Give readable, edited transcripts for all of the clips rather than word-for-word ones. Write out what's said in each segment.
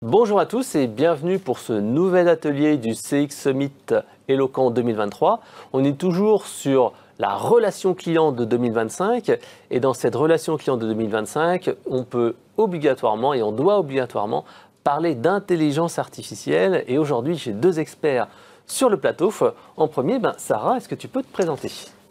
Bonjour à tous et bienvenue pour ce nouvel atelier du CX Summit Eloquent 2023. On est toujours sur la relation client de 2025 et dans cette relation client de 2025, on peut obligatoirement et on doit obligatoirement parler d'intelligence artificielle et aujourd'hui j'ai deux experts sur le plateau. En premier, Sarah, est-ce que tu peux te présenter ?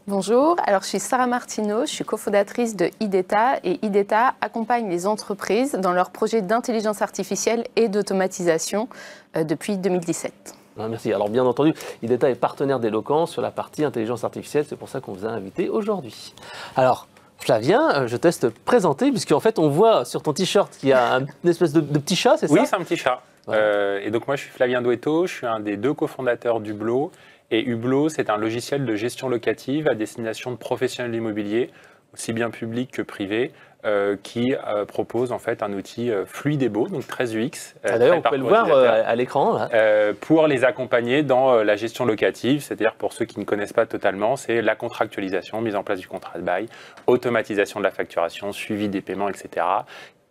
Bonjour, alors je suis Sarah Martineau, je suis cofondatrice de IDETA et IDETA accompagne les entreprises dans leurs projets d'intelligence artificielle et d'automatisation depuis 2017. Merci. Alors bien entendu, IDETA est partenaire d'Eloquent sur la partie intelligence artificielle, c'est pour ça qu'on vous a invité aujourd'hui. Alors, Flavien, je te laisse te présenter, puisqu'en fait on voit sur ton t-shirt qu'il y a une espèce de petit chat, c'est ça ? Oui, c'est un petit chat. Ouais. Et donc moi je suis Flavien Douetto, je suis un des deux cofondateurs d'Hublot. Et Hublot, c'est un logiciel de gestion locative à destination de professionnels de l'immobilier, aussi bien public que privé, qui propose en fait un outil fluide et beau, donc très UX. D'ailleurs, on peut le voir à l'écran. Pour les accompagner dans la gestion locative, c'est-à-dire pour ceux qui ne connaissent pas totalement, c'est la contractualisation, mise en place du contrat de bail, automatisation de la facturation, suivi des paiements, etc.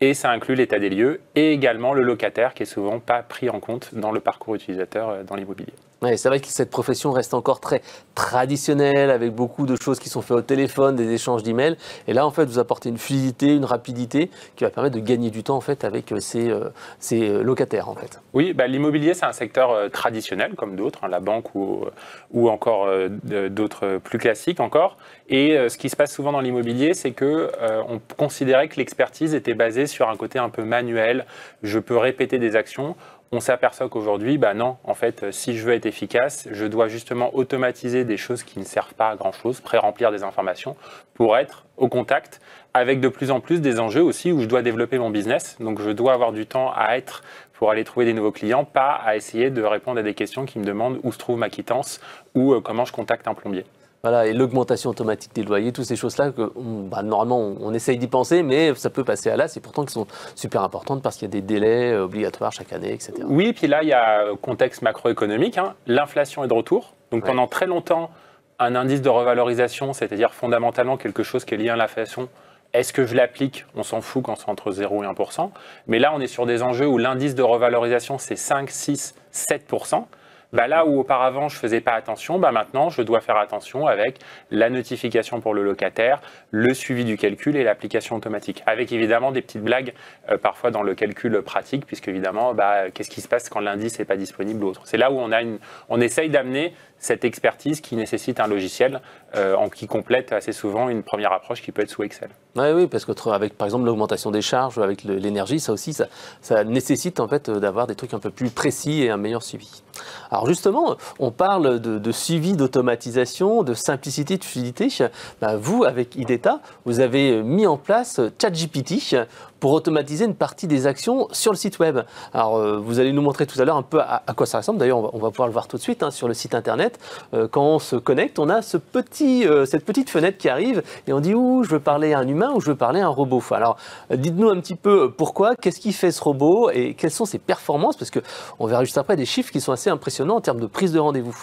Et ça inclut l'état des lieux et également le locataire qui est souvent pas pris en compte dans le parcours utilisateur dans l'immobilier. Ouais, c'est vrai que cette profession reste encore très traditionnelle, avec beaucoup de choses qui sont faites au téléphone, des échanges d'emails. Et là, en fait, vous apportez une fluidité, une rapidité qui va permettre de gagner du temps en fait, avec ces locataires. En fait. Oui, l'immobilier, c'est un secteur traditionnel, comme d'autres, la banque ou encore d'autres plus classiques encore. Et ce qui se passe souvent dans l'immobilier, c'est qu'on considérait que l'expertise était basée sur un côté un peu manuel. Je peux répéter des actions. On s'aperçoit qu'aujourd'hui, non, en fait, si je veux être efficace, je dois justement automatiser des choses qui ne servent pas à grand-chose, pré-remplir des informations pour être au contact avec de plus en plus des enjeux aussi où je dois développer mon business. Donc, je dois avoir du temps à être pour aller trouver des nouveaux clients, pas à essayer de répondre à des questions qui me demandent où se trouve ma quittance ou comment je contacte un plombier. Voilà, et l'augmentation automatique des loyers, toutes ces choses-là, que normalement on essaye d'y penser, mais ça peut passer à l'as, et pourtant qui sont super importantes parce qu'il y a des délais obligatoires chaque année, etc. Oui, puis là, il y a contexte macroéconomique, l'inflation est de retour. Donc pendant très longtemps, un indice de revalorisation, c'est-à-dire fondamentalement quelque chose qui est lié à l'inflation, est-ce que je l'applique ? On s'en fout quand c'est entre 0 et 1%. Mais là, on est sur des enjeux où l'indice de revalorisation, c'est 5, 6, 7%. Là où auparavant je ne faisais pas attention, maintenant je dois faire attention avec la notification pour le locataire, le suivi du calcul et l'application automatique. Avec évidemment des petites blagues parfois dans le calcul pratique, puisque évidemment, qu'est-ce qui se passe quand l'indice n'est pas disponible ou autre. C'est là où on essaye d'amener cette expertise qui nécessite un logiciel qui complète assez souvent une première approche qui peut être sous Excel. Oui, parce qu'avec par exemple l'augmentation des charges, avec l'énergie, ça aussi, ça nécessite en fait d'avoir des trucs un peu plus précis et un meilleur suivi. Alors justement, on parle de suivi, d'automatisation, de simplicité, de fluidité. Vous, avec IDETA, vous avez mis en place ChatGPT pour automatiser une partie des actions sur le site web. Alors, vous allez nous montrer tout à l'heure un peu à quoi ça ressemble. D'ailleurs, on va pouvoir le voir tout de suite sur le site internet. Quand on se connecte, on a cette petite fenêtre qui arrive et on dit je veux parler à un humain ou je veux parler à un robot. Alors, dites-nous un petit peu pourquoi, qu'est-ce qui fait ce robot et quelles sont ses performances, parce qu'on verra juste après des chiffres qui sont assez impressionnants en termes de prise de rendez-vous.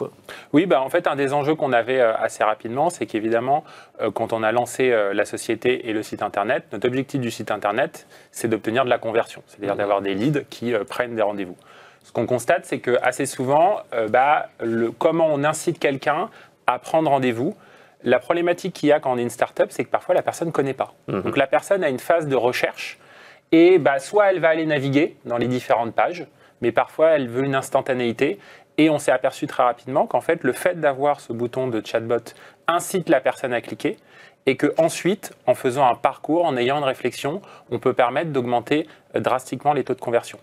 Oui, en fait, un des enjeux qu'on avait assez rapidement, c'est qu'évidemment, quand on a lancé la société et le site internet, notre objectif du site internet, c'est d'obtenir de la conversion, c'est-à-dire d'avoir des leads qui prennent des rendez-vous. Ce qu'on constate, c'est qu'assez souvent, comment on incite quelqu'un à prendre rendez-vous, la problématique qu'il y a quand on est une start-up, c'est que parfois la personne ne connaît pas. Donc la personne a une phase de recherche et soit elle va aller naviguer dans les différentes pages, mais parfois elle veut une instantanéité. Et on s'est aperçu très rapidement qu'en fait, le fait d'avoir ce bouton de chatbot incite la personne à cliquer et qu'ensuite, en faisant un parcours, en ayant une réflexion, on peut permettre d'augmenter drastiquement les taux de conversion.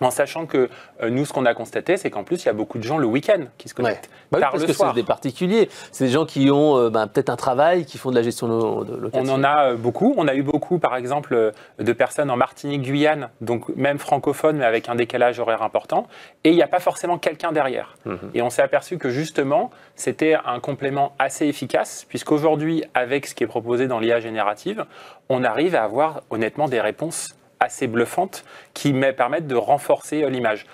En sachant que nous, ce qu'on a constaté, c'est qu'en plus, il y a beaucoup de gens le week-end qui se connectent. Parce que c'est des particuliers. C'est des gens qui ont peut-être un travail, qui font de la gestion locative. On en a beaucoup. On a eu beaucoup, par exemple, de personnes en Martinique, Guyane, donc même francophones, mais avec un décalage horaire important. Et il n'y a pas forcément quelqu'un derrière. Et on s'est aperçu que justement, c'était un complément assez efficace, puisqu'aujourd'hui, avec ce qui est proposé dans l'IA générative, on arrive à avoir honnêtement des réponses assez bluffantes qui permettent de renforcer l'image.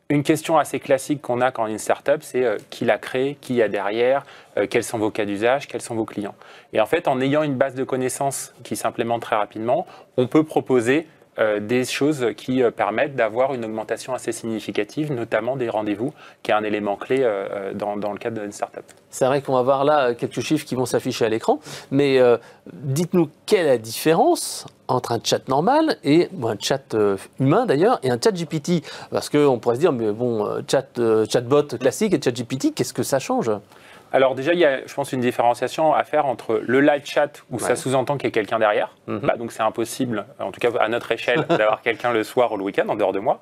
Une question assez classique qu'on a quand on est une startup, c'est qui l'a créé, qui y a derrière, quels sont vos cas d'usage, quels sont vos clients. Et en fait, en ayant une base de connaissances qui s'implémente très rapidement, on peut proposer des choses qui permettent d'avoir une augmentation assez significative, notamment des rendez-vous, qui est un élément clé dans le cadre d'une startup. C'est vrai qu'on va voir là quelques chiffres qui vont s'afficher à l'écran, mais dites-nous quelle est la différence entre un chat normal et un chat humain d'ailleurs et un chat GPT, parce qu'on pourrait se dire mais bon chatbot classique et chat GPT, qu'est-ce que ça change? Alors déjà, il y a, je pense, une différenciation à faire entre le live chat, où ça sous-entend qu'il y a quelqu'un derrière. Donc c'est impossible, en tout cas à notre échelle, d'avoir quelqu'un le soir ou le week-end, en dehors de moi.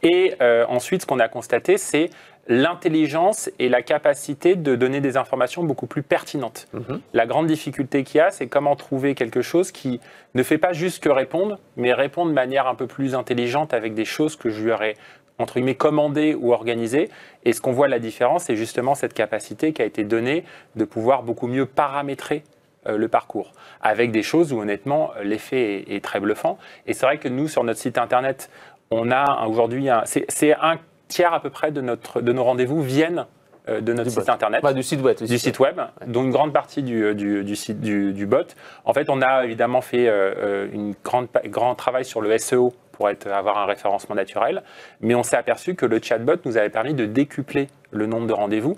Et ensuite, ce qu'on a constaté, c'est l'intelligence et la capacité de donner des informations beaucoup plus pertinentes. La grande difficulté qu'il y a, c'est comment trouver quelque chose qui ne fait pas juste que répondre, mais répond de manière un peu plus intelligente avec des choses que je lui aurais entre guillemets commandées ou organisées. Et ce qu'on voit la différence, c'est justement cette capacité qui a été donnée de pouvoir beaucoup mieux paramétrer le parcours, avec des choses où honnêtement l'effet est très bluffant. Et c'est vrai que nous, sur notre site internet, on a aujourd'hui, c'est un tiers à peu près de nos rendez-vous viennent de notre site internet. Du site web. Du site web, dont une grande partie du bot. En fait, on a évidemment fait un grand travail sur le SEO pour avoir un référencement naturel, mais on s'est aperçu que le chatbot nous avait permis de décupler le nombre de rendez-vous.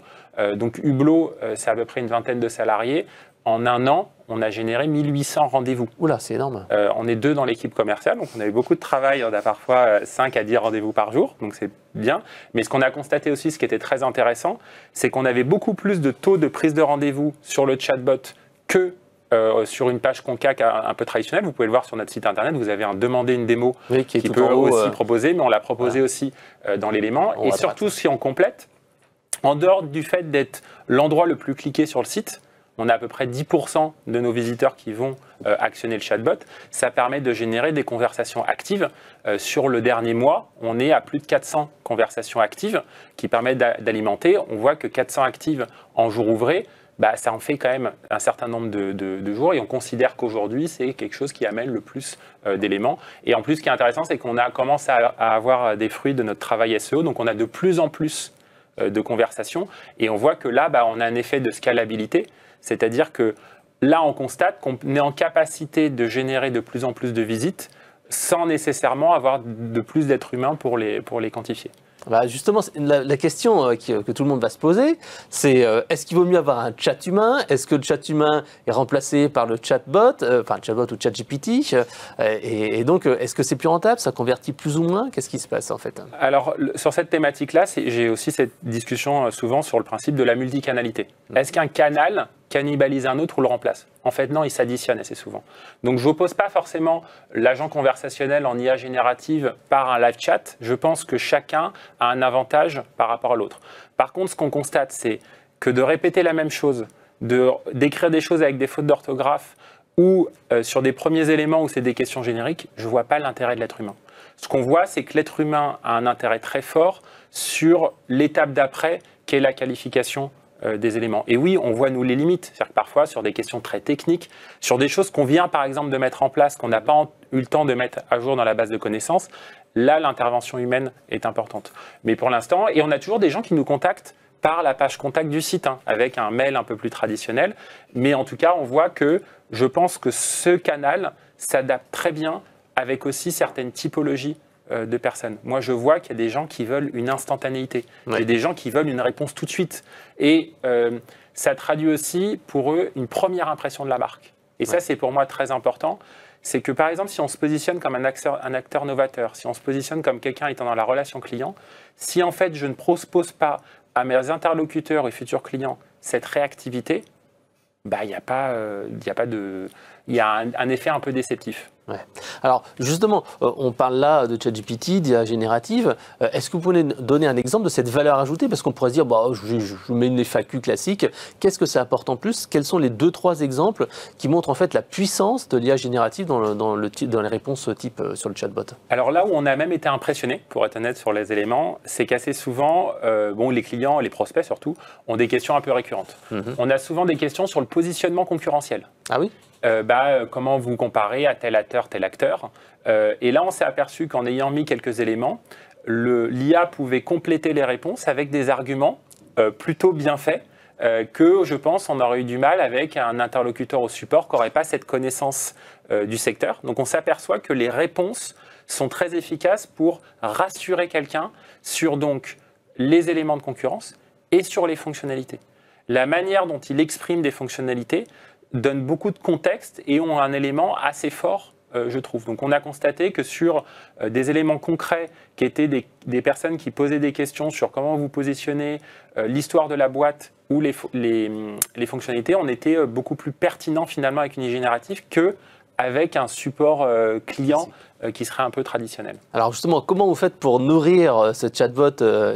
Donc Hublot, c'est à peu près une vingtaine de salariés. En un an, on a généré 1800 rendez-vous. Oula, c'est énorme. On est 2 dans l'équipe commerciale, donc on a eu beaucoup de travail. On a parfois 5 à 10 rendez-vous par jour, donc c'est bien. Mais ce qu'on a constaté aussi, ce qui était très intéressant, c'est qu'on avait beaucoup plus de taux de prise de rendez-vous sur le chatbot que sur une page Concac un peu traditionnelle. Vous pouvez le voir sur notre site internet, vous avez un demander une démo qui peut aussi proposer, mais on l'a proposé aussi dans l'élément. Et surtout, si on complète, en dehors du fait d'être l'endroit le plus cliqué sur le site, on a à peu près 10% de nos visiteurs qui vont actionner le chatbot. Ça permet de générer des conversations actives. Sur le dernier mois, on est à plus de 400 conversations actives qui permettent d'alimenter. On voit que 400 actives en jour ouvré, ça en fait quand même un certain nombre de jours, et on considère qu'aujourd'hui, c'est quelque chose qui amène le plus d'éléments. Et en plus, ce qui est intéressant, c'est qu'on a commencé à avoir des fruits de notre travail SEO, donc on a de plus en plus de conversations, et on voit que là, on a un effet de scalabilité, c'est-à-dire que là, on constate qu'on est en capacité de générer de plus en plus de visites sans nécessairement avoir de plus d'êtres humains pour les quantifier. Justement, la question que tout le monde va se poser, c'est est-ce qu'il vaut mieux avoir un chat humain? Est-ce que le chat humain est remplacé par le chatbot, chatbot ou chat GPT? Et donc, est-ce que c'est plus rentable? Ça convertit plus ou moins? Qu'est-ce qui se passe en fait? Alors, sur cette thématique-là, j'ai aussi cette discussion souvent sur le principe de la multicanalité. Est-ce qu'un canal cannibalise un autre ou le remplace? En fait, non, il s'additionne assez souvent. Donc, je n'oppose pas forcément l'agent conversationnel en IA générative par un live chat. Je pense que chacun a un avantage par rapport à l'autre. Par contre, ce qu'on constate, c'est que de répéter la même chose, d'écrire des choses avec des fautes d'orthographe ou sur des premiers éléments où c'est des questions génériques, je ne vois pas l'intérêt de l'être humain. Ce qu'on voit, c'est que l'être humain a un intérêt très fort sur l'étape d'après, qui est la qualification des éléments. Et oui, on voit nous les limites. C'est-à-dire que parfois, sur des questions très techniques, sur des choses qu'on vient par exemple de mettre en place, qu'on n'a pas eu le temps de mettre à jour dans la base de connaissances, là, l'intervention humaine est importante. Mais pour l'instant, et on a toujours des gens qui nous contactent par la page contact du site, avec un mail un peu plus traditionnel. Mais en tout cas, on voit que je pense que ce canal s'adapte très bien avec aussi certaines typologies de personnes. Moi, je vois qu'il y a des gens qui veulent une instantanéité. Il y a des gens qui veulent une réponse tout de suite. Et ça traduit aussi pour eux une première impression de la marque. Et ça, c'est pour moi très important. C'est que, par exemple, si on se positionne comme un acteur novateur, si on se positionne comme quelqu'un étant dans la relation client, si en fait, je ne propose pas à mes interlocuteurs et futurs clients cette réactivité, il y a un effet un peu déceptif. Ouais. Alors justement, on parle là de ChatGPT, d'IA générative. Est-ce que vous pouvez donner un exemple de cette valeur ajoutée? Parce qu'on pourrait se dire, je mets une FAQ classique. Qu'est-ce que ça apporte en plus? Quels sont les 2-3 exemples qui montrent en fait la puissance de l'IA générative dans les réponses type sur le chatbot? Alors là où on a même été impressionné, pour être honnête sur les éléments, c'est qu'assez souvent, les clients, les prospects surtout, ont des questions un peu récurrentes. On a souvent des questions sur le positionnement concurrentiel. Ah oui? Comment vous comparez à tel acteur. Et là, on s'est aperçu qu'en ayant mis quelques éléments, l'IA pouvait compléter les réponses avec des arguments plutôt bien faits que, je pense, on aurait eu du mal avec un interlocuteur au support qui n'aurait pas cette connaissance du secteur. Donc on s'aperçoit que les réponses sont très efficaces pour rassurer quelqu'un sur donc les éléments de concurrence et sur les fonctionnalités. La manière dont il exprime des fonctionnalités donne beaucoup de contexte et ont un élément assez fort, je trouve. Donc on a constaté que sur des éléments concrets qui étaient des personnes qui posaient des questions sur comment vous positionnez, l'histoire de la boîte ou les fonctionnalités, on était beaucoup plus pertinent finalement avec une IA générative qu'avec un support client qui serait un peu traditionnel. Alors justement, comment vous faites pour nourrir ce chatbot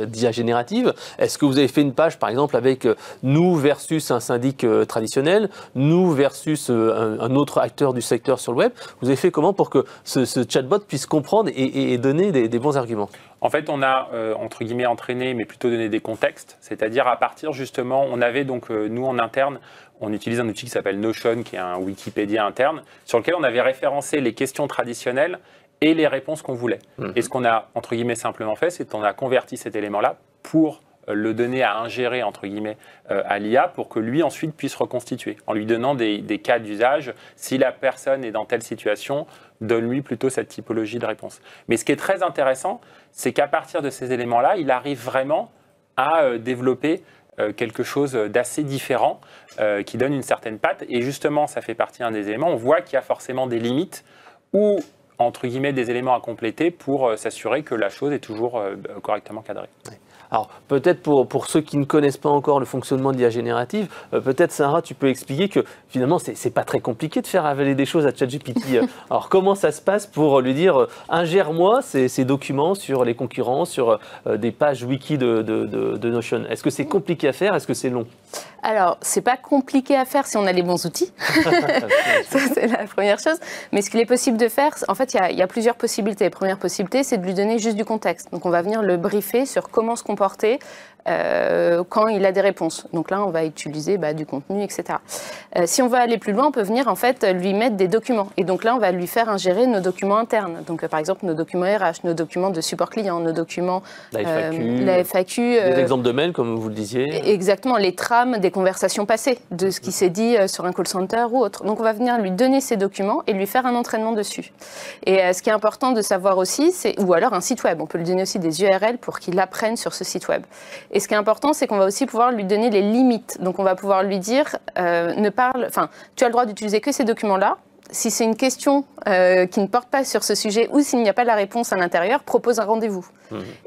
d'IA générative? Est-ce que vous avez fait une page, par exemple, avec nous versus un syndic traditionnel, nous versus un autre acteur du secteur sur le web? Vous avez fait comment pour que ce chatbot puisse comprendre et donner des bons arguments? En fait, on a, entre guillemets, entraîné, mais plutôt donné des contextes. C'est-à-dire, à partir, justement, on avait donc, nous, en interne, on utilise un outil qui s'appelle Notion, qui est un Wikipédia interne, sur lequel on avait référencé les questions traditionnelles et les réponses qu'on voulait. Et ce qu'on a, entre guillemets, simplement fait, c'est qu'on a converti cet élément-là pour le donner à ingérer, entre guillemets, à l'IA pour que lui, ensuite, puisse reconstituer, en lui donnant des cas d'usage. Si la personne est dans telle situation, donne-lui plutôt cette typologie de réponse. Mais ce qui est très intéressant, c'est qu'à partir de ces éléments-là, il arrive vraiment à développer quelque chose d'assez différent, qui donne une certaine patte. Et justement, ça fait partie d'un des éléments. On voit qu'il y a forcément des limites ou, entre guillemets, des éléments à compléter pour s'assurer que la chose est toujours correctement cadrée. Ouais. Alors, peut-être pour ceux qui ne connaissent pas encore le fonctionnement de l'IA générative, peut-être, Sarah, tu peux expliquer que finalement, c'est pas très compliqué de faire avaler des choses à ChatGPT. Alors, comment ça se passe pour lui dire ingère-moi ces documents sur les concurrents, sur des pages wiki de Notion? Est-ce que c'est compliqué à faire? Est-ce que c'est long? Alors, c'est pas compliqué à faire si on a les bons outils. Ça, c'est la première chose. Mais ce qu'il est possible de faire, en fait, il y a plusieurs possibilités. La première possibilité, c'est de lui donner juste du contexte. Donc, on va venir le briefer sur comment se comporter quand il a des réponses. Donc là, on va utiliser du contenu, etc. Si on veut aller plus loin, on peut venir en fait lui mettre des documents. Et donc là, on va lui faire ingérer nos documents internes. Donc par exemple, nos documents RH, nos documents de support client, nos documents la FAQ, des exemples de mails, comme vous le disiez. Exactement, les trames des conversations passées, de ce qui s'est dit sur un call center ou autre. Donc on va venir lui donner ces documents et lui faire un entraînement dessus. Et ce qui est important de savoir aussi, ou alors un site web. On peut lui donner aussi des URL pour qu'il apprenne sur ce site web. Et ce qui est important, c'est qu'on va aussi pouvoir lui donner les limites. Donc, on va pouvoir lui dire, tu as le droit d'utiliser que ces documents-là. Si c'est une question qui ne porte pas sur ce sujet ou s'il n'y a pas la réponse à l'intérieur, propose un rendez-vous.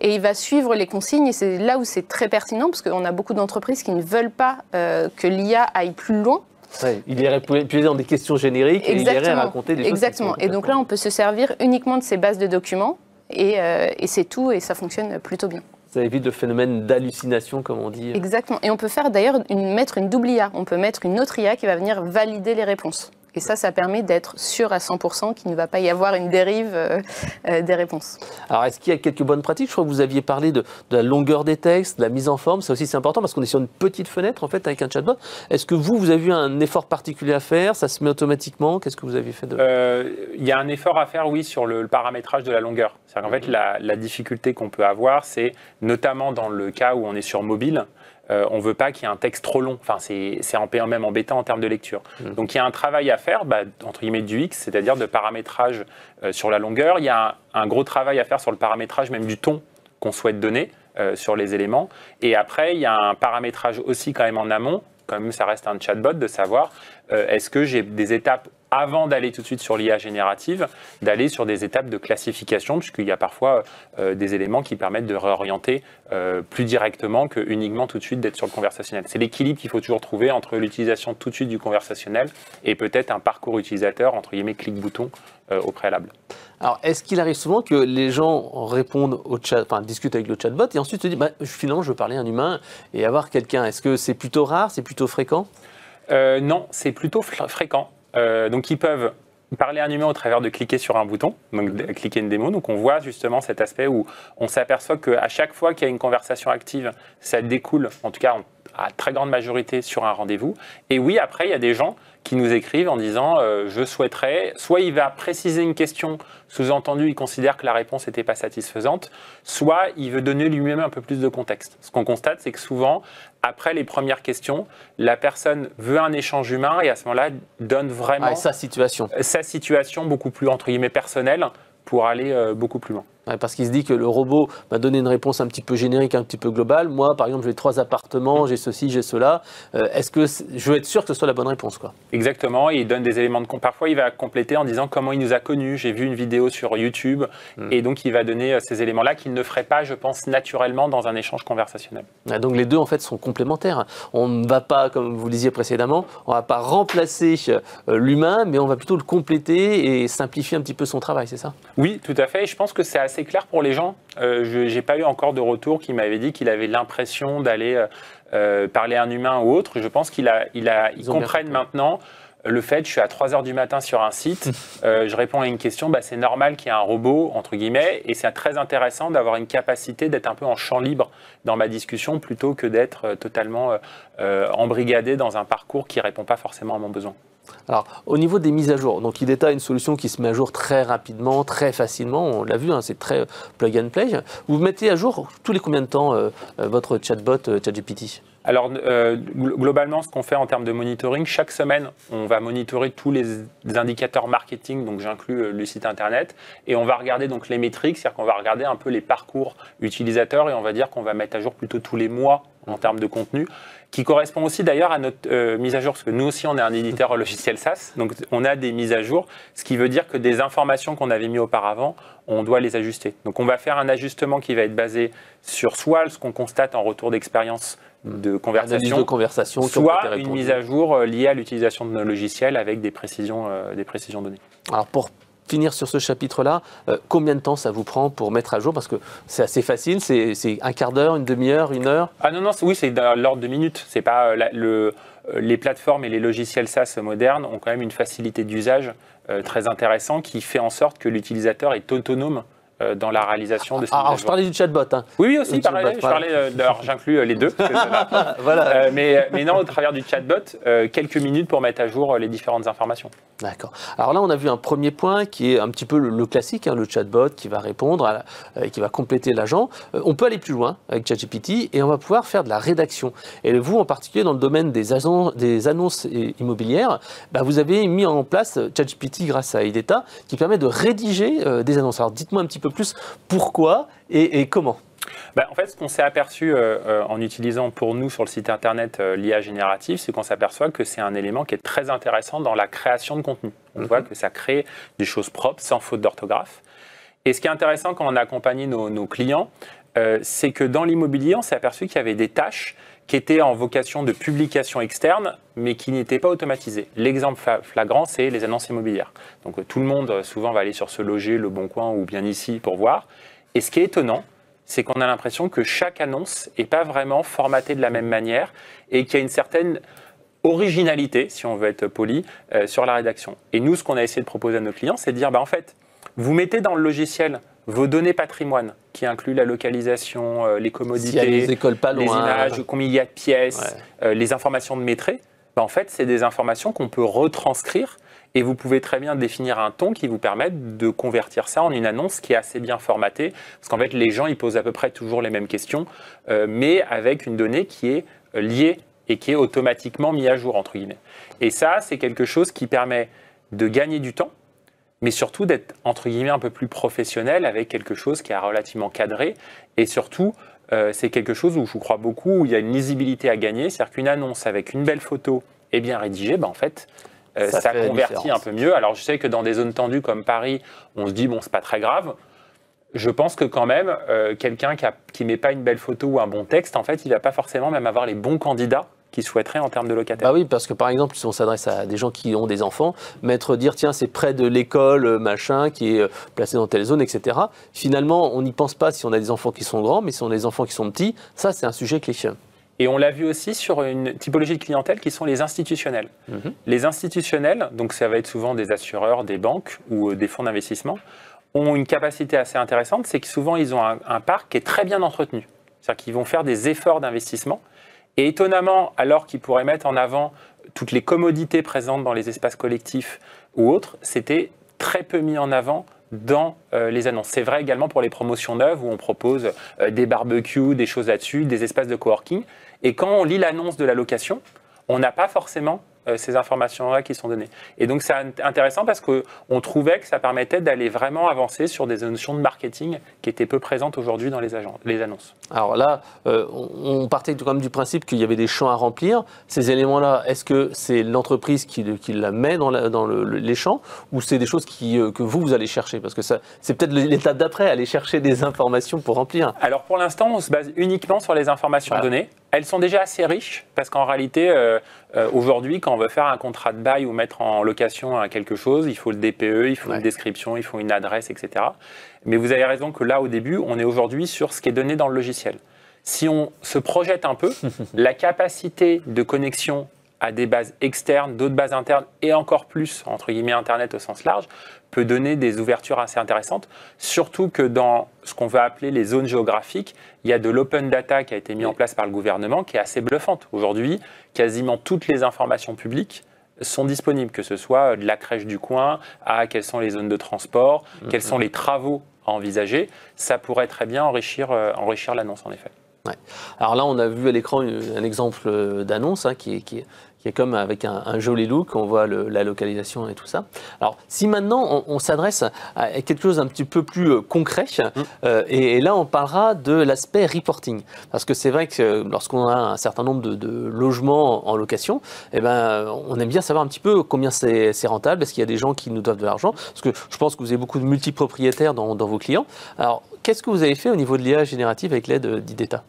Et il va suivre les consignes et c'est là où c'est très pertinent parce qu'on a beaucoup d'entreprises qui ne veulent pas que l'IA aille plus loin. Ouais, il irait puiser dans des questions génériques et il irait raconter des choses. Exactement. Et donc là, on peut se servir uniquement de ces bases de documents et c'est tout et ça fonctionne plutôt bien. Ça évite le phénomène d'hallucination, comme on dit. Exactement. Et on peut faire d'ailleurs mettre une double IA. On peut mettre une autre IA qui va venir valider les réponses. Et ça permet d'être sûr à 100% qu'il ne va pas y avoir une dérive des réponses. Alors, est-ce qu'il y a quelques bonnes pratiques? Je crois que vous aviez parlé de la longueur des textes, de la mise en forme. Ça aussi, c'est important parce qu'on est sur une petite fenêtre, en fait, avec un chatbot. Est-ce que vous avez eu un effort particulier à faire? Ça se met automatiquement? Qu'est-ce que vous avez fait Il y a un effort à faire, oui, sur le paramétrage de la longueur. C'est-à-dire qu'en fait, la difficulté qu'on peut avoir, c'est notamment dans le cas où on est sur mobile, on ne veut pas qu'il y ait un texte trop long. Enfin, c'est même embêtant en termes de lecture. Donc, il y a un travail à faire, entre guillemets, du X, c'est-à-dire de paramétrage sur la longueur. Il y a un gros travail à faire sur le paramétrage même du ton qu'on souhaite donner sur les éléments. Et après, il y a un paramétrage aussi quand même en amont, comme ça reste un chatbot, de savoir est-ce que j'ai des étapes avant d'aller tout de suite sur l'IA générative, d'aller sur des étapes de classification, puisqu'il y a parfois des éléments qui permettent de réorienter plus directement que uniquement tout de suite d'être sur le conversationnel. C'est l'équilibre qu'il faut toujours trouver entre l'utilisation tout de suite du conversationnel et peut-être un parcours utilisateur, entre guillemets, clic-bouton au préalable. Alors, est-ce qu'il arrive souvent que les gens répondent au chat, enfin discutent avec le chatbot et ensuite se disent finalement je veux parler à un humain et avoir quelqu'un? Est-ce que c'est plutôt rare, c'est plutôt fréquent? Non, c'est plutôt fréquent. Donc, ils peuvent parler à un humain au travers de cliquer sur un bouton, donc cliquer une démo. Donc, on voit justement cet aspect où on s'aperçoit qu'à chaque fois qu'il y a une conversation active, ça découle, en tout cas à très grande majorité, sur un rendez-vous. Et oui, après, il y a des gens qui nous écrivent en disant je souhaiterais, soit il va préciser une question, sous-entendu il considère que la réponse n'était pas satisfaisante, soit il veut donner lui-même un peu plus de contexte. Ce qu'on constate, c'est que souvent, après les premières questions, la personne veut un échange humain et à ce moment-là donne vraiment sa situation beaucoup plus entre guillemets personnelle pour aller beaucoup plus loin. Ouais, parce qu'il se dit que le robot m'a donné une réponse un petit peu générique, un petit peu globale. Moi, par exemple, j'ai 3 appartements, j'ai ceci, j'ai cela. Est-ce que je veux être sûr que ce soit la bonne réponse, quoi? Exactement, et il donne des éléments de parfois il va compléter en disant comment il nous a connus, j'ai vu une vidéo sur YouTube, et donc il va donner ces éléments-là qu'il ne ferait pas, je pense, naturellement dans un échange conversationnel. Ouais, donc les deux, en fait, sont complémentaires. On ne va pas, comme vous le disiez précédemment, on ne va pas remplacer l'humain, mais on va plutôt le compléter et simplifier un petit peu son travail, c'est ça? Oui, tout à fait, et je pense que c'est assez clair pour les gens. Je n'ai pas eu encore de retour qui m'avait dit qu'il avait l'impression d'aller parler à un humain ou autre. Je pense qu'ils comprennent maintenant le fait, je suis à 3h du matin sur un site, je réponds à une question, c'est normal qu'il y ait un robot, entre guillemets, et c'est très intéressant d'avoir une capacité d'être un peu en champ libre dans ma discussion plutôt que d'être totalement embrigadé dans un parcours qui ne répond pas forcément à mon besoin. Alors, au niveau des mises à jour, donc IDETA a une solution qui se met à jour très rapidement, très facilement, on l'a vu, c'est très plug and play. Vous mettez à jour tous les combien de temps votre chatbot ChatGPT? Alors, globalement, ce qu'on fait en termes de monitoring, chaque semaine, on va monitorer tous les indicateurs marketing, donc j'inclus le site internet, et on va regarder donc les métriques, c'est-à-dire qu'on va regarder un peu les parcours utilisateurs, et on va dire qu'on va mettre à jour plutôt tous les mois en termes de contenu, qui correspond aussi d'ailleurs à notre mise à jour, parce que nous aussi on est un éditeur logiciel SaaS, donc on a des mises à jour, ce qui veut dire que des informations qu'on avait mis auparavant, on doit les ajuster. Donc on va faire un ajustement qui va être basé sur soit ce qu'on constate en retour d'expérience de conversation, soit une mise à jour liée à l'utilisation de nos logiciels avec des précisions données. Alors pour finir sur ce chapitre-là, combien de temps ça vous prend pour mettre à jour? Parce que c'est assez facile, c'est un quart d'heure, une demi-heure, 1 heure? Ah non, oui, c'est dans l'ordre de minutes. C'est pas les plateformes et les logiciels SaaS modernes ont quand même une facilité d'usage très intéressant qui fait en sorte que l'utilisateur est autonome dans la réalisation de ces mises à jour. Alors, je parlais du chatbot. Oui, aussi, pareil. Alors, j'inclus les deux. Voilà. Mais non, au travers du chatbot, quelques minutes pour mettre à jour les différentes informations. D'accord. Alors là, on a vu un premier point qui est un petit peu le classique, le chatbot qui va répondre, qui va compléter l'agent. On peut aller plus loin avec ChatGPT et on va pouvoir faire de la rédaction. Et vous, en particulier, dans le domaine des annonces immobilières, vous avez mis en place ChatGPT grâce à IDETA qui permet de rédiger des annonces. Alors dites-moi un petit peu plus pourquoi et comment. En fait, ce qu'on s'est aperçu en utilisant pour nous sur le site internet l'IA générative, c'est qu'on s'aperçoit que c'est un élément qui est très intéressant dans la création de contenu. On voit que ça crée des choses propres, sans faute d'orthographe. Et ce qui est intéressant quand on a accompagné nos clients, c'est que dans l'immobilier, on s'est aperçu qu'il y avait des tâches qui étaient en vocation de publication externe, mais qui n'étaient pas automatisées. L'exemple flagrant, c'est les annonces immobilières. Donc tout le monde, souvent, va aller sur Se Loger, Le Bon Coin ou bien ici pour voir. Et ce qui est étonnant, c'est qu'on a l'impression que chaque annonce n'est pas vraiment formatée de la même manière et qu'il y a une certaine originalité, si on veut être poli, sur la rédaction. Et nous, ce qu'on a essayé de proposer à nos clients, c'est de dire, en fait, vous mettez dans le logiciel vos données patrimoine, qui incluent la localisation, les commodités, les écoles pas loin, les images, combien il y a de pièces, les informations de maîtrise. En fait, c'est des informations qu'on peut retranscrire et vous pouvez très bien définir un ton qui vous permette de convertir ça en une annonce qui est assez bien formatée. Parce qu'en fait, les gens, ils posent à peu près toujours les mêmes questions, mais avec une donnée qui est liée et qui est automatiquement mise à jour, entre guillemets. Et ça, c'est quelque chose qui permet de gagner du temps, mais surtout d'être, entre guillemets, un peu plus professionnel avec quelque chose qui est relativement cadré. Et surtout, c'est quelque chose où je crois beaucoup, où il y a une lisibilité à gagner. C'est-à-dire qu'une annonce avec une belle photo et bien rédigée, en fait, ça convertit un peu mieux. Alors, je sais que dans des zones tendues comme Paris, on se dit, c'est pas très grave. Je pense que quand même, quelqu'un qui met pas une belle photo ou un bon texte, en fait, il va pas forcément même avoir les bons candidats qu'il souhaiterait en termes de locataires. Oui, parce que par exemple, si on s'adresse à des gens qui ont des enfants, dire, tiens, c'est près de l'école, machin, qui est placé dans telle zone, etc. Finalement, on n'y pense pas si on a des enfants qui sont grands, mais si on a des enfants qui sont petits, ça, c'est un sujet clé. Et on l'a vu aussi sur une typologie de clientèle qui sont les institutionnels. Les institutionnels, donc ça va être souvent des assureurs, des banques ou des fonds d'investissement, ont une capacité assez intéressante, c'est que souvent ils ont un parc qui est très bien entretenu. C'est-à-dire qu'ils vont faire des efforts d'investissement. Et étonnamment, alors qu'ils pourraient mettre en avant toutes les commodités présentes dans les espaces collectifs ou autres, c'était très peu mis en avant dans les annonces. C'est vrai également pour les promotions neuves où on propose des barbecues, des choses là-dessus, des espaces de coworking. Et quand on lit l'annonce de la location, on n'a pas forcément ces informations-là qui sont données. Et donc c'est intéressant parce qu'on trouvait que ça permettait d'aller vraiment avancer sur des notions de marketing qui étaient peu présentes aujourd'hui dans les annonces. Alors là, on partait quand même du principe qu'il y avait des champs à remplir. Ces éléments-là, est-ce que c'est l'entreprise qui la met dans les champs ou c'est des choses que vous allez chercher? Parce que c'est peut-être l'étape d'après, aller chercher des informations pour remplir. Alors pour l'instant, on se base uniquement sur les informations données. Elles sont déjà assez riches parce qu'en réalité, aujourd'hui, quand on veut faire un contrat de bail ou mettre en location quelque chose, il faut le DPE, il faut une description, il faut une adresse, etc. Mais vous avez raison que là, au début, on est aujourd'hui sur ce qui est donné dans le logiciel. Si on se projette un peu, la capacité de connexion à des bases externes, d'autres bases internes et encore plus, entre guillemets, Internet au sens large, peut donner des ouvertures assez intéressantes, surtout que dans ce qu'on va appeler les zones géographiques, il y a de l'open data qui a été mis en place par le gouvernement qui est assez bluffante. Aujourd'hui, quasiment toutes les informations publiques sont disponibles, que ce soit de la crèche du coin à quelles sont les zones de transport, quels sont les travaux à envisager. Ça pourrait très bien enrichir l'annonce, en effet. Ouais. Alors là, on a vu à l'écran un exemple d'annonce qui est comme avec un joli look, on voit la localisation et tout ça. Alors, si maintenant on s'adresse à quelque chose d'un petit peu plus concret, et là on parlera de l'aspect reporting. Parce que c'est vrai que lorsqu'on a un certain nombre de logements en location, eh ben, on aime bien savoir un petit peu combien c'est rentable, est-ce qu'il y a des gens qui nous doivent de l'argent, parce que je pense que vous avez beaucoup de multipropriétaires dans vos clients. Alors, qu'est-ce que vous avez fait au niveau de l'IA générative avec l'aide d'Ideta?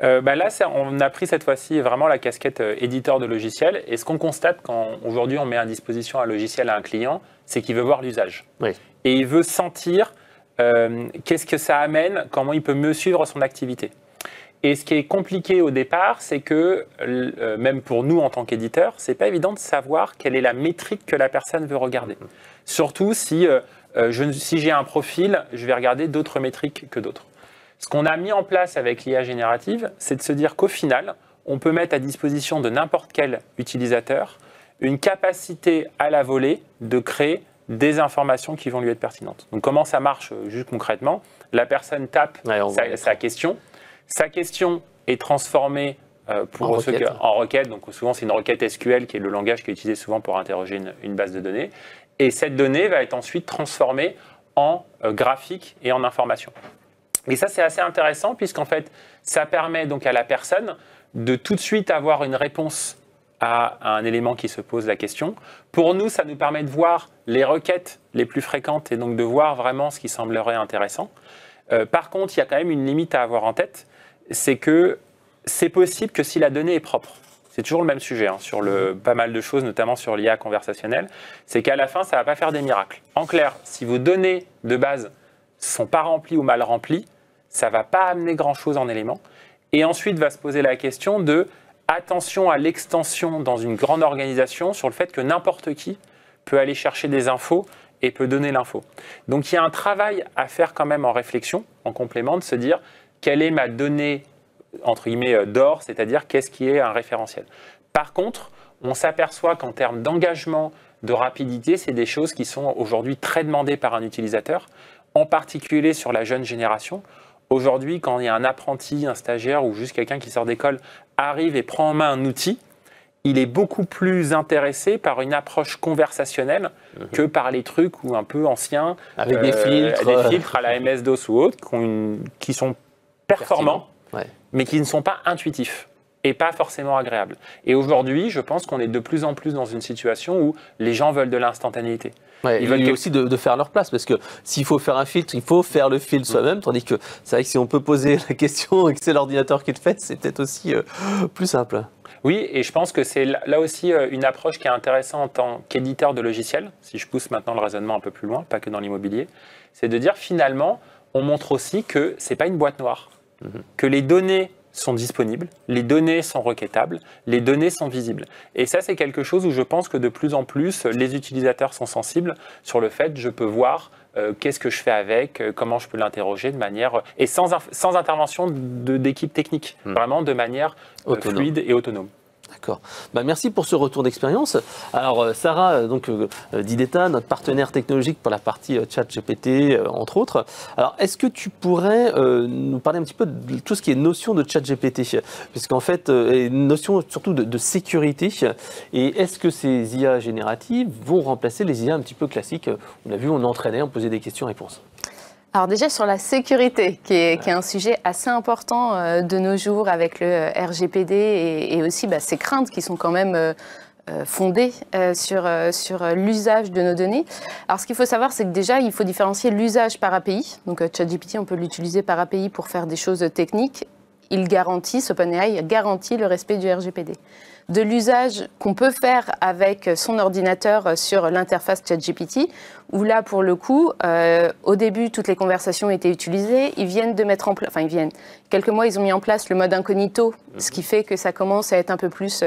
Là, on a pris cette fois-ci vraiment la casquette éditeur de logiciel. Et ce qu'on constate quand aujourd'hui on met à disposition un logiciel à un client, c'est qu'il veut voir l'usage. Oui. Et il veut sentir qu'est-ce que ça amène, comment il peut mieux suivre son activité. Et ce qui est compliqué au départ, c'est que, même pour nous en tant qu'éditeur, c'est pas évident de savoir quelle est la métrique que la personne veut regarder. Surtout si j'ai un profil, je vais regarder d'autres métriques que d'autres. Ce qu'on a mis en place avec l'IA générative, c'est de se dire qu'au final, on peut mettre à disposition de n'importe quel utilisateur une capacité à la volée de créer des informations qui vont lui être pertinentes. Donc comment ça marche juste concrètement? La personne tape sa question. Sa question est transformée en requête. Donc souvent, c'est une requête SQL qui est le langage qui est utilisé souvent pour interroger une base de données. Et cette donnée va être ensuite transformée en graphique et en information. Et ça, c'est assez intéressant puisqu'en fait, ça permet donc à la personne de tout de suite avoir une réponse à un élément qui se pose la question. Pour nous, ça nous permet de voir les requêtes les plus fréquentes et donc de voir vraiment ce qui semblerait intéressant. Par contre, il y a quand même une limite à avoir en tête, c'est que c'est possible que si la donnée est propre, c'est toujours le même sujet sur pas mal de choses, notamment sur l'IA conversationnelle, c'est qu'à la fin, ça ne va pas faire des miracles. En clair, si vos données de base ne sont pas remplies ou mal remplies, ça ne va pas amener grand-chose en éléments. Et ensuite, va se poser la question de attention à l'extension dans une grande organisation sur le fait que n'importe qui peut aller chercher des infos et peut donner l'info. Donc, il y a un travail à faire quand même en réflexion, en complément, de se dire quelle est ma donnée, entre guillemets, d'or, c'est-à-dire qu'est-ce qui est un référentiel. Par contre, on s'aperçoit qu'en termes d'engagement, de rapidité, c'est des choses qui sont aujourd'hui très demandées par un utilisateur, en particulier sur la jeune génération. Aujourd'hui, quand il y a un apprenti, un stagiaire ou juste quelqu'un qui sort d'école arrive et prend en main un outil, il est beaucoup plus intéressé par une approche conversationnelle que par les trucs ou un peu anciens, avec des filtres à la MS-DOS ou autres, qui sont performants, mais qui ne sont pas intuitifs et pas forcément agréables. Et aujourd'hui, je pense qu'on est de plus en plus dans une situation où les gens veulent de l'instantanéité. Ouais, ils veulent aussi de faire leur place, parce que s'il faut faire un filtre, il faut faire le filtre soi-même, tandis que c'est vrai que si on peut poser la question et que c'est l'ordinateur qui le fait, c'est peut-être aussi plus simple. Oui, et je pense que c'est là aussi une approche qui est intéressante en tant qu'éditeur de logiciels, si je pousse maintenant le raisonnement un peu plus loin, pas que dans l'immobilier, c'est de dire finalement, on montre aussi que ce n'est pas une boîte noire, que les données sont disponibles, les données sont requêtables, les données sont visibles. Et ça, c'est quelque chose où je pense que de plus en plus, les utilisateurs sont sensibles sur le fait je peux voir qu'est-ce que je fais avec, comment je peux l'interroger de manière... Et sans intervention d'équipe technique, vraiment de manière fluide et autonome. D'accord. Bah, merci pour ce retour d'expérience. Alors Sarah, donc d'Ideta, notre partenaire technologique pour la partie ChatGPT, entre autres. Alors est-ce que tu pourrais nous parler un petit peu de tout ce qui est notion de ChatGPT, puisqu'en fait, une notion surtout de sécurité. Et est-ce que ces IA génératives vont remplacer les IA un petit peu classiques? On a vu, on entraînait, on posait des questions-réponses. Alors déjà sur la sécurité, qui est un sujet assez important de nos jours avec le RGPD et aussi ces craintes qui sont quand même fondées sur l'usage de nos données. Alors ce qu'il faut savoir, c'est que déjà il faut différencier l'usage par API. Donc ChatGPT, on peut l'utiliser par API pour faire des choses techniques. Il garantit, OpenAI garantit le respect du RGPD. De l'usage qu'on peut faire avec son ordinateur sur l'interface ChatGPT, où là, pour le coup, au début, toutes les conversations étaient utilisées. Ils viennent de mettre en place, quelques mois, ils ont mis en place le mode incognito, ce qui fait que ça commence à être un peu plus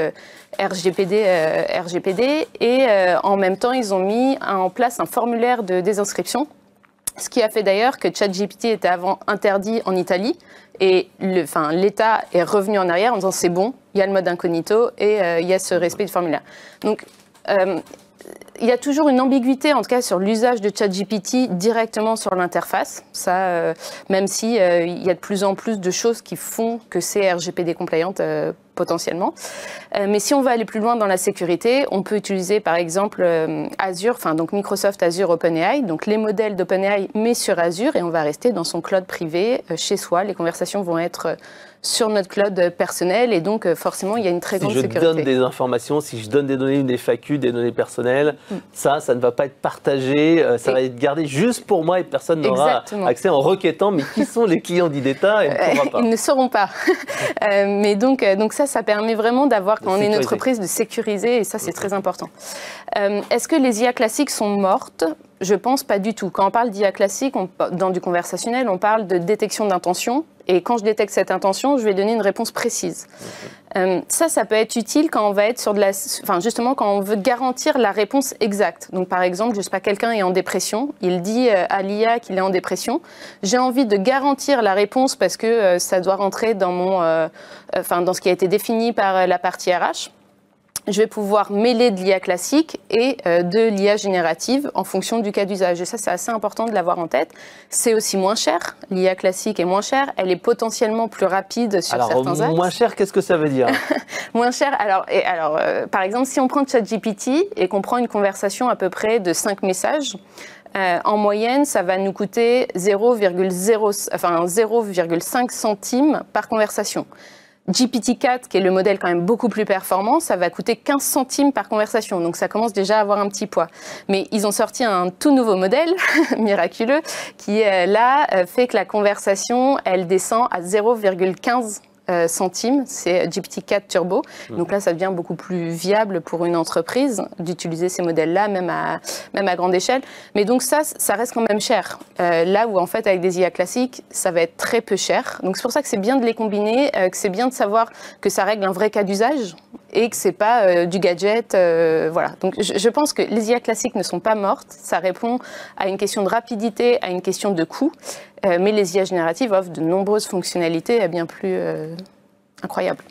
RGPD. Et en même temps, ils ont mis en place un formulaire de désinscription, ce qui a fait d'ailleurs que ChatGPT était avant interdit en Italie. Et l'État est revenu en arrière en disant c'est bon, il y a le mode incognito et il y a ce respect du formulaire. Donc, il y a toujours une ambiguïté, en tout cas, sur l'usage de ChatGPT directement sur l'interface. Ça, même si il y a de plus en plus de choses qui font que c'est RGPD compliant potentiellement. Mais si on veut aller plus loin dans la sécurité, on peut utiliser par exemple Azure, donc Microsoft Azure OpenAI, donc les modèles d'OpenAI mais sur Azure, et on va rester dans son cloud privé chez soi. Les conversations vont être sur notre cloud personnel et donc forcément il y a une très grande sécurité. Si je donne des informations, si je donne des données, une FAQ, des données personnelles, ça ne va pas être partagé, ça va être gardé juste pour moi et personne n'aura accès en requêtant. Mais qui sont les clients d'Ideta? Ils ne sauront pas. Mais donc ça permet vraiment d'avoir, quand on est une entreprise, de sécuriser et ça c'est très important. Est-ce que les IA classiques sont mortes? Je pense pas du tout. Quand on parle d'IA classique, dans du conversationnel, on parle de détection d'intention. Et quand je détecte cette intention, je vais donner une réponse précise. Ça peut être utile quand on va être sur justement quand on veut garantir la réponse exacte. Donc par exemple, je sais pas, quelqu'un est en dépression, il dit à l'IA qu'il est en dépression. J'ai envie de garantir la réponse parce que ça doit rentrer dans dans ce qui a été défini par la partie RH. Je vais pouvoir mêler de l'IA classique et de l'IA générative en fonction du cas d'usage. Et ça, c'est assez important de l'avoir en tête. C'est aussi moins cher. L'IA classique est moins chère. Elle est potentiellement plus rapide sur certains axes. Moins cher, qu'est-ce que ça veut dire? Moins cher. Par exemple, si on prend ChatGPT et qu'on prend une conversation à peu près de 5 messages, en moyenne, ça va nous coûter 0,5 centimes par conversation. GPT-4, qui est le modèle quand même beaucoup plus performant, ça va coûter 15 centimes par conversation. Donc ça commence déjà à avoir un petit poids. Mais ils ont sorti un tout nouveau modèle, miraculeux, qui là fait que la conversation, elle descend à 0,15 centimes, c'est GPT-4 Turbo. Donc là, ça devient beaucoup plus viable pour une entreprise d'utiliser ces modèles-là, même à grande échelle. Mais donc ça reste quand même cher. Là où en fait, avec des IA classiques, ça va être très peu cher. Donc c'est pour ça que c'est bien de les combiner, que c'est bien de savoir que ça règle un vrai cas d'usage et que c'est pas du gadget. Voilà. Donc je pense que les IA classiques ne sont pas mortes. Ça répond à une question de rapidité, à une question de coût. Mais les IA génératives offrent de nombreuses fonctionnalités bien plus incroyables.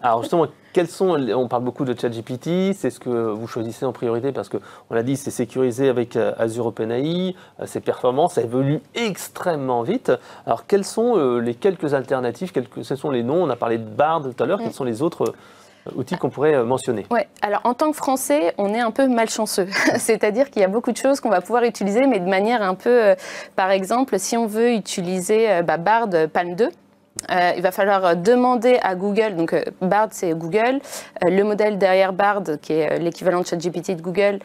Alors justement, on parle beaucoup de ChatGPT, c'est ce que vous choisissez en priorité parce qu'on l'a dit, c'est sécurisé avec Azure OpenAI, c'est performant, ça évolue extrêmement vite. Alors quelles sont les quelques alternatives, quels sont les noms? On a parlé de Bard tout à l'heure, quels sont les autres outils qu'on pourrait mentionner? Ouais. Alors en tant que Français, on est un peu malchanceux. C'est-à-dire qu'il y a beaucoup de choses qu'on va pouvoir utiliser, mais de manière un peu... par exemple, si on veut utiliser Bard Palm 2, il va falloir demander à Google, donc Bard c'est Google, le modèle derrière Bard qui est l'équivalent de ChatGPT de Google,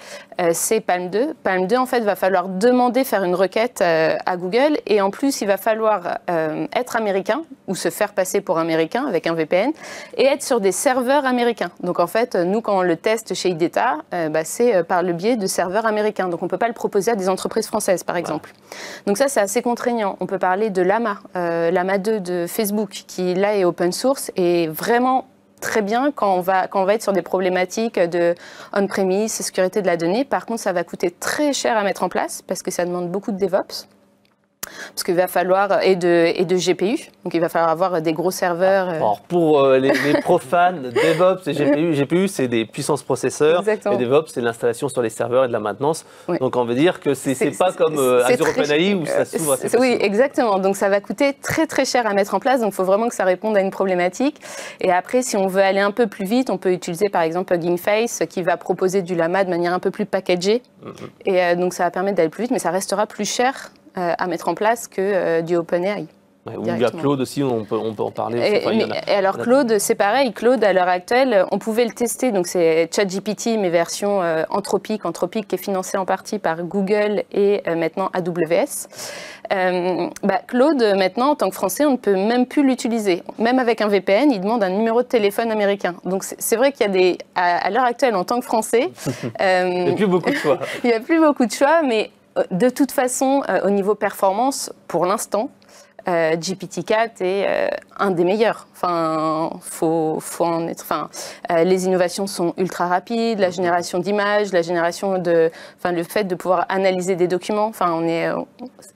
c'est Palm 2. Palm 2 en fait va falloir faire une requête à Google et en plus il va falloir être américain ou se faire passer pour américain avec un VPN et être sur des serveurs américains. Donc en fait nous quand on le teste chez Ideta, c'est par le biais de serveurs américains. Donc on ne peut pas le proposer à des entreprises françaises par exemple. Donc ça c'est assez contraignant. On peut parler de Llama, Llama 2 de Facebook qui là est open source et vraiment très bien quand on va être sur des problématiques de on-premise, sécurité de la donnée. Par contre, ça va coûter très cher à mettre en place parce que ça demande beaucoup de DevOps. parce qu'il va falloir, et de GPU, donc il va falloir avoir des gros serveurs. Alors pour les profanes, DevOps et GPU, c'est des puissances processeurs. Exactement. Et DevOps, c'est l'installation sur les serveurs et de la maintenance. Oui. Donc on veut dire que c'est pas comme Azure OpenAI où ça s'ouvre assez facilement. Oui, exactement. Donc ça va coûter très très cher à mettre en place. Donc il faut vraiment que ça réponde à une problématique. Et après, si on veut aller un peu plus vite, on peut utiliser par exemple Hugging Face qui va proposer du Llama de manière un peu plus packagée. Et donc ça va permettre d'aller plus vite, mais ça restera plus cher à mettre en place que du OpenAI. Ou il y a Claude aussi, on peut en parler. Et alors Claude, c'est pareil. Claude, à l'heure actuelle, on pouvait le tester. Donc c'est ChatGPT, mais version Anthropic qui est financée en partie par Google et maintenant AWS. Claude, maintenant, en tant que Français, on ne peut même plus l'utiliser. Même avec un VPN, il demande un numéro de téléphone américain. Donc c'est vrai qu'il y a des, à l'heure actuelle, en tant que Français, il n'y a plus beaucoup de choix. Il n'y a plus beaucoup de choix, mais de toute façon, au niveau performance, pour l'instant, GPT-4 est un des meilleurs. Enfin, faut en être. Enfin, les innovations sont ultra rapides, la génération d'images, le fait de pouvoir analyser des documents. Enfin,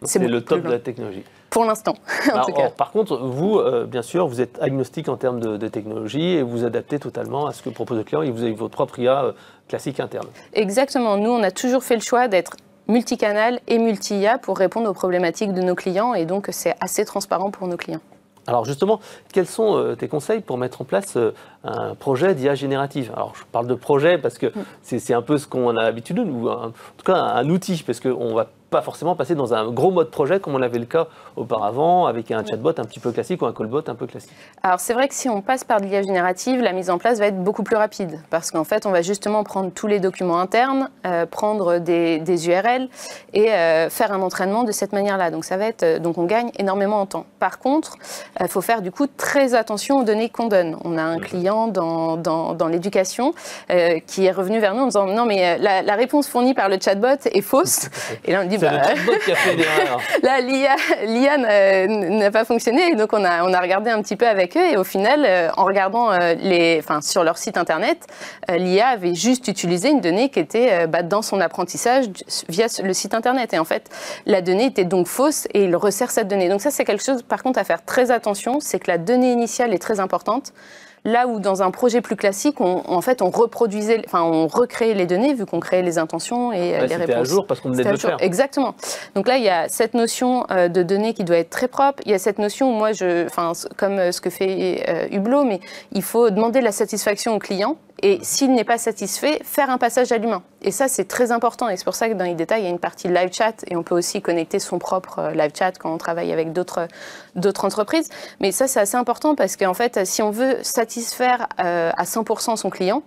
c'est le top de la technologie. Pour l'instant, en tout cas. Par contre, vous, bien sûr, vous êtes agnostique en termes de technologie et vous adaptez totalement à ce que propose le client et vous avez votre propre IA classique interne. Exactement. Nous, on a toujours fait le choix d'être multicanal et multi-IA pour répondre aux problématiques de nos clients et donc c'est assez transparent pour nos clients. Alors justement, quels sont tes conseils pour mettre en place un projet d'IA générative? Alors je parle de projet parce que c'est un peu ce qu'on a l'habitude, ou en tout cas un outil, parce qu'on ne va pas forcément passer dans un gros mode projet comme on avait le cas auparavant avec un chatbot un petit peu classique ou un callbot un peu classique. Alors c'est vrai que si on passe par de l'IA générative, la mise en place va être beaucoup plus rapide parce qu'en fait on va justement prendre tous les documents internes, prendre des URL et faire un entraînement de cette manière-là. Donc ça va être, donc on gagne énormément en temps. Par contre, il faut faire du coup très attention aux données qu'on donne. On a un client dans l'éducation qui est revenu vers nous en disant non mais la réponse fournie par le chatbot est fausse. Et là on dit c'est le chatbot qui a fait l'erreur. Là l'IA n'a pas fonctionné et donc on a regardé un petit peu avec eux et au final en regardant sur leur site internet, l'IA avait juste utilisé une donnée qui était dans son apprentissage via le site internet et en fait la donnée était donc fausse et il resserre cette donnée. Donc ça c'est quelque chose par contre à faire très attention, c'est que la donnée initiale est très importante. Là où dans un projet plus classique, on recréait les données vu qu'on créait les intentions et les réponses. C'était à jour parce qu'on venait de le faire. Exactement. Donc là, il y a cette notion de données qui doit être très propre. Il y a cette notion où moi, comme ce que fait Hublot, mais il faut demander la satisfaction au client et s'il n'est pas satisfait, faire un passage à l'humain. Et ça, c'est très important. Et c'est pour ça que dans les détails, il y a une partie live chat et on peut aussi connecter son propre live chat quand on travaille avec d'autres entreprises. Mais ça, c'est assez important parce qu'en fait, si on veut satisfaire à 100% son client,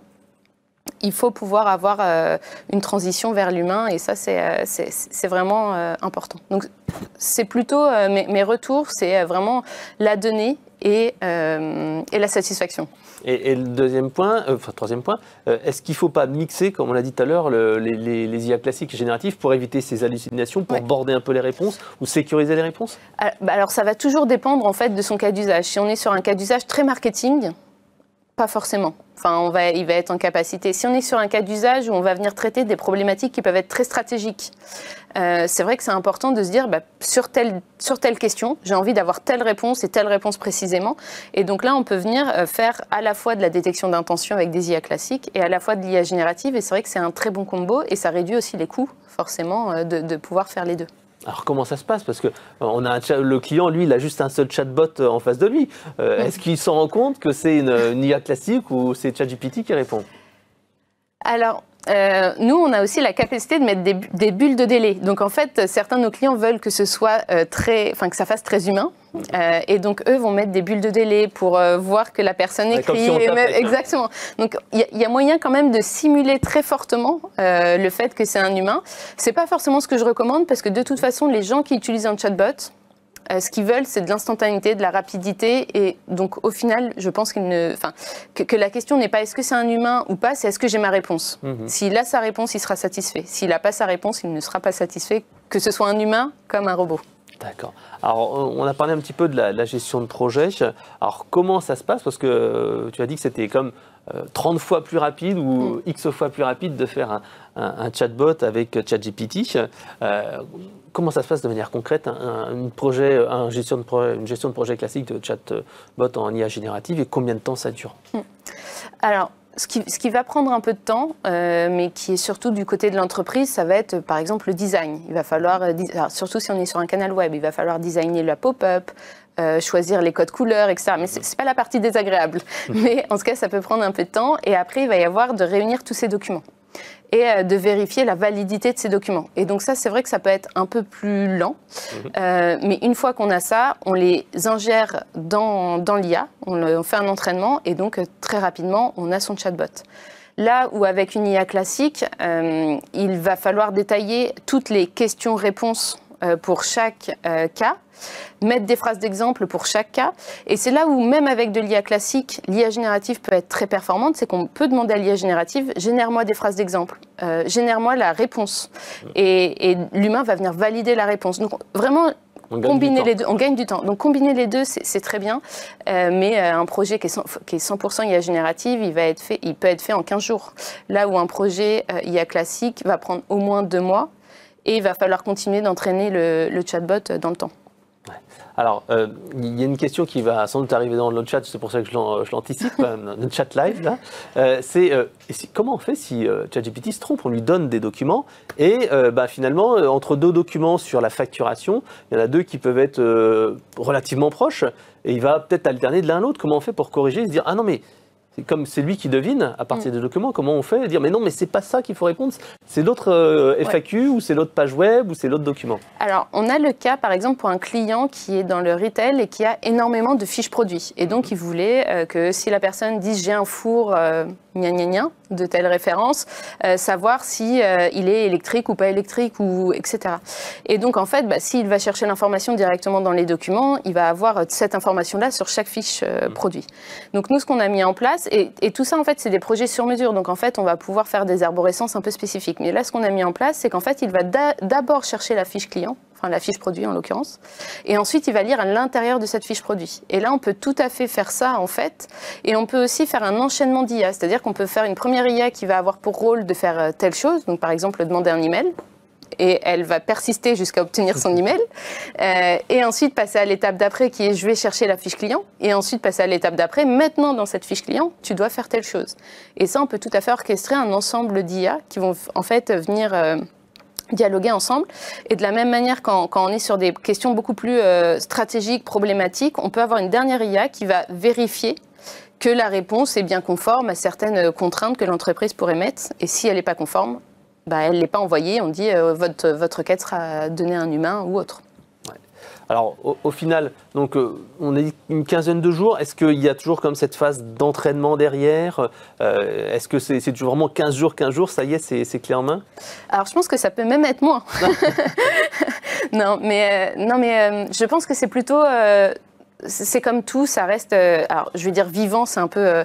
il faut pouvoir avoir une transition vers l'humain et ça, c'est vraiment important. Donc, c'est plutôt, mes retours, c'est vraiment la donnée et la satisfaction. Et le troisième point, est-ce qu'il ne faut pas mixer, comme on l'a dit tout à l'heure, les IA classiques et génératives pour éviter ces hallucinations, pour border un peu les réponses ou sécuriser les réponses? Alors, ça va toujours dépendre en fait de son cas d'usage. Si on est sur un cas d'usage très marketing, pas forcément. Enfin, il va être en capacité. Si on est sur un cas d'usage où on va venir traiter des problématiques qui peuvent être très stratégiques, c'est vrai que c'est important de se dire, sur telle question, j'ai envie d'avoir telle réponse et telle réponse précisément. Et donc là, on peut venir faire à la fois de la détection d'intention avec des IA classiques et à la fois de l'IA générative. Et c'est vrai que c'est un très bon combo et ça réduit aussi les coûts, forcément, de pouvoir faire les deux. Alors comment ça se passe? Parce que le client, lui, il a juste un seul chatbot en face de lui. Est-ce qu'il s'en rend compte que c'est une IA classique ou c'est ChatGPT qui répond? Alors, nous, on a aussi la capacité de mettre des bulles de délai. Donc, en fait, certains de nos clients veulent que ce soit que ça fasse très humain. Et donc, eux vont mettre des bulles de délai pour voir que la personne écrit. Exactement. Donc, il y a moyen quand même de simuler très fortement le fait que c'est un humain. C'est pas forcément ce que je recommande parce que de toute façon, les gens qui utilisent un chatbot, ce qu'ils veulent, c'est de l'instantanéité, de la rapidité. Et donc, au final, je pense que la question n'est pas est-ce que c'est un humain ou pas, c'est est-ce que j'ai ma réponse. S'il a sa réponse, il sera satisfait. S'il n'a pas sa réponse, il ne sera pas satisfait, que ce soit un humain comme un robot. D'accord. Alors, on a parlé un petit peu de la gestion de projet. Alors, comment ça se passe? Parce que tu as dit que c'était comme 30 fois plus rapide ou X fois plus rapide de faire un chatbot avec ChatGPT. Comment ça se passe de manière concrète, une gestion de projet classique de chatbot en IA générative, et combien de temps ça dure? Alors, ce qui va prendre un peu de temps, mais qui est surtout du côté de l'entreprise, ça va être par exemple le design. Il va falloir, alors, surtout si on est sur un canal web, il va falloir designer la pop-up, choisir les codes couleurs, etc. Mais ce n'est pas la partie désagréable. Mais en tout cas, ça peut prendre un peu de temps. Et après, il va y avoir de réunir tous ces documents et de vérifier la validité de ces documents. Et donc ça, c'est vrai que ça peut être un peu plus lent. Mais une fois qu'on a ça, on les ingère dans l'IA, on fait un entraînement et donc très rapidement, on a son chatbot. Là où avec une IA classique, il va falloir détailler toutes les questions-réponses pour chaque cas, mettre des phrases d'exemple pour chaque cas. Et c'est là où, même avec de l'IA classique, l'IA générative peut être très performante, c'est qu'on peut demander à l'IA générative, génère-moi des phrases d'exemple, génère-moi la réponse. Et l'humain va venir valider la réponse. Donc vraiment, combiner les deux, on gagne du temps. Donc combiner les deux, c'est très bien. Mais un projet qui est 100% IA générative, il peut être fait en 15 jours. Là où un projet IA classique va prendre au moins 2 mois. Et il va falloir continuer d'entraîner le chatbot dans le temps. Alors, il y a une question qui va sans doute arriver dans le chat, c'est pour ça que je l'anticipe, le chat live, là. Comment on fait si ChatGPT se trompe? On lui donne des documents et finalement, entre 2 documents sur la facturation, il y en a 2 qui peuvent être relativement proches et il va peut-être alterner de l'un à l'autre. Comment on fait pour corriger et se dire « Ah non, mais comme c'est lui qui devine à partir des documents, comment on fait? Dire mais non, mais c'est pas ça qu'il faut répondre, c'est l'autre FAQ ou c'est l'autre page web ou c'est l'autre document. Alors, on a le cas, par exemple, pour un client qui est dans le retail et qui a énormément de fiches produits. Et donc, il voulait que si la personne dit j'ai un four gna gna gna de telle référence, savoir si il est électrique ou pas électrique, ou etc. Et donc, en fait, s'il va chercher l'information directement dans les documents, il va avoir cette information-là sur chaque fiche produit. Donc, nous, ce qu'on a mis en place, et tout ça, en fait, c'est des projets sur mesure. Donc, en fait, on va pouvoir faire des arborescences un peu spécifiques. Mais là, ce qu'on a mis en place, c'est qu'en fait, il va d'abord chercher la fiche client, enfin la fiche produit en l'occurrence, et ensuite, il va lire à l'intérieur de cette fiche produit. Et là, on peut tout à fait faire ça, en fait. Et on peut aussi faire un enchaînement d'IA, c'est-à-dire qu'on peut faire une première IA qui va avoir pour rôle de faire telle chose, donc par exemple, demander un email, et elle va persister jusqu'à obtenir son email, et ensuite passer à l'étape d'après qui est je vais chercher la fiche client, et ensuite passer à l'étape d'après, maintenant dans cette fiche client, tu dois faire telle chose. Et ça, on peut tout à fait orchestrer un ensemble d'IA qui vont en fait venir dialoguer ensemble. Et de la même manière, quand on est sur des questions beaucoup plus stratégiques, problématiques, on peut avoir une dernière IA qui va vérifier que la réponse est bien conforme à certaines contraintes que l'entreprise pourrait mettre, et si elle n'est pas conforme, elle ne l'est pas envoyée, on dit votre requête sera donnée à un humain ou autre. Ouais. Alors au final, donc, on a dit une quinzaine de jours, est-ce qu'il y a toujours comme cette phase d'entraînement derrière? Est-ce que c'est toujours vraiment 15 jours, ça y est, c'est clé en main? Alors je pense que ça peut même être moins. non, mais je pense que c'est plutôt... c'est comme tout, ça reste, alors je vais dire vivant, c'est un peu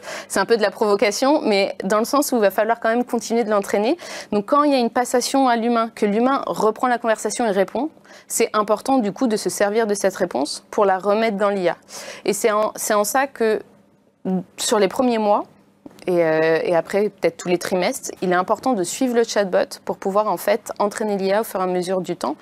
de la provocation, mais dans le sens où il va falloir quand même continuer de l'entraîner. Donc quand il y a une passation à l'humain, que l'humain reprend la conversation et répond, c'est important du coup de se servir de cette réponse pour la remettre dans l'IA. Et c'est en ça que sur les premiers mois, et après peut-être tous les trimestres, il est important de suivre le chatbot pour pouvoir en fait entraîner l'IA au fur et à mesure du temps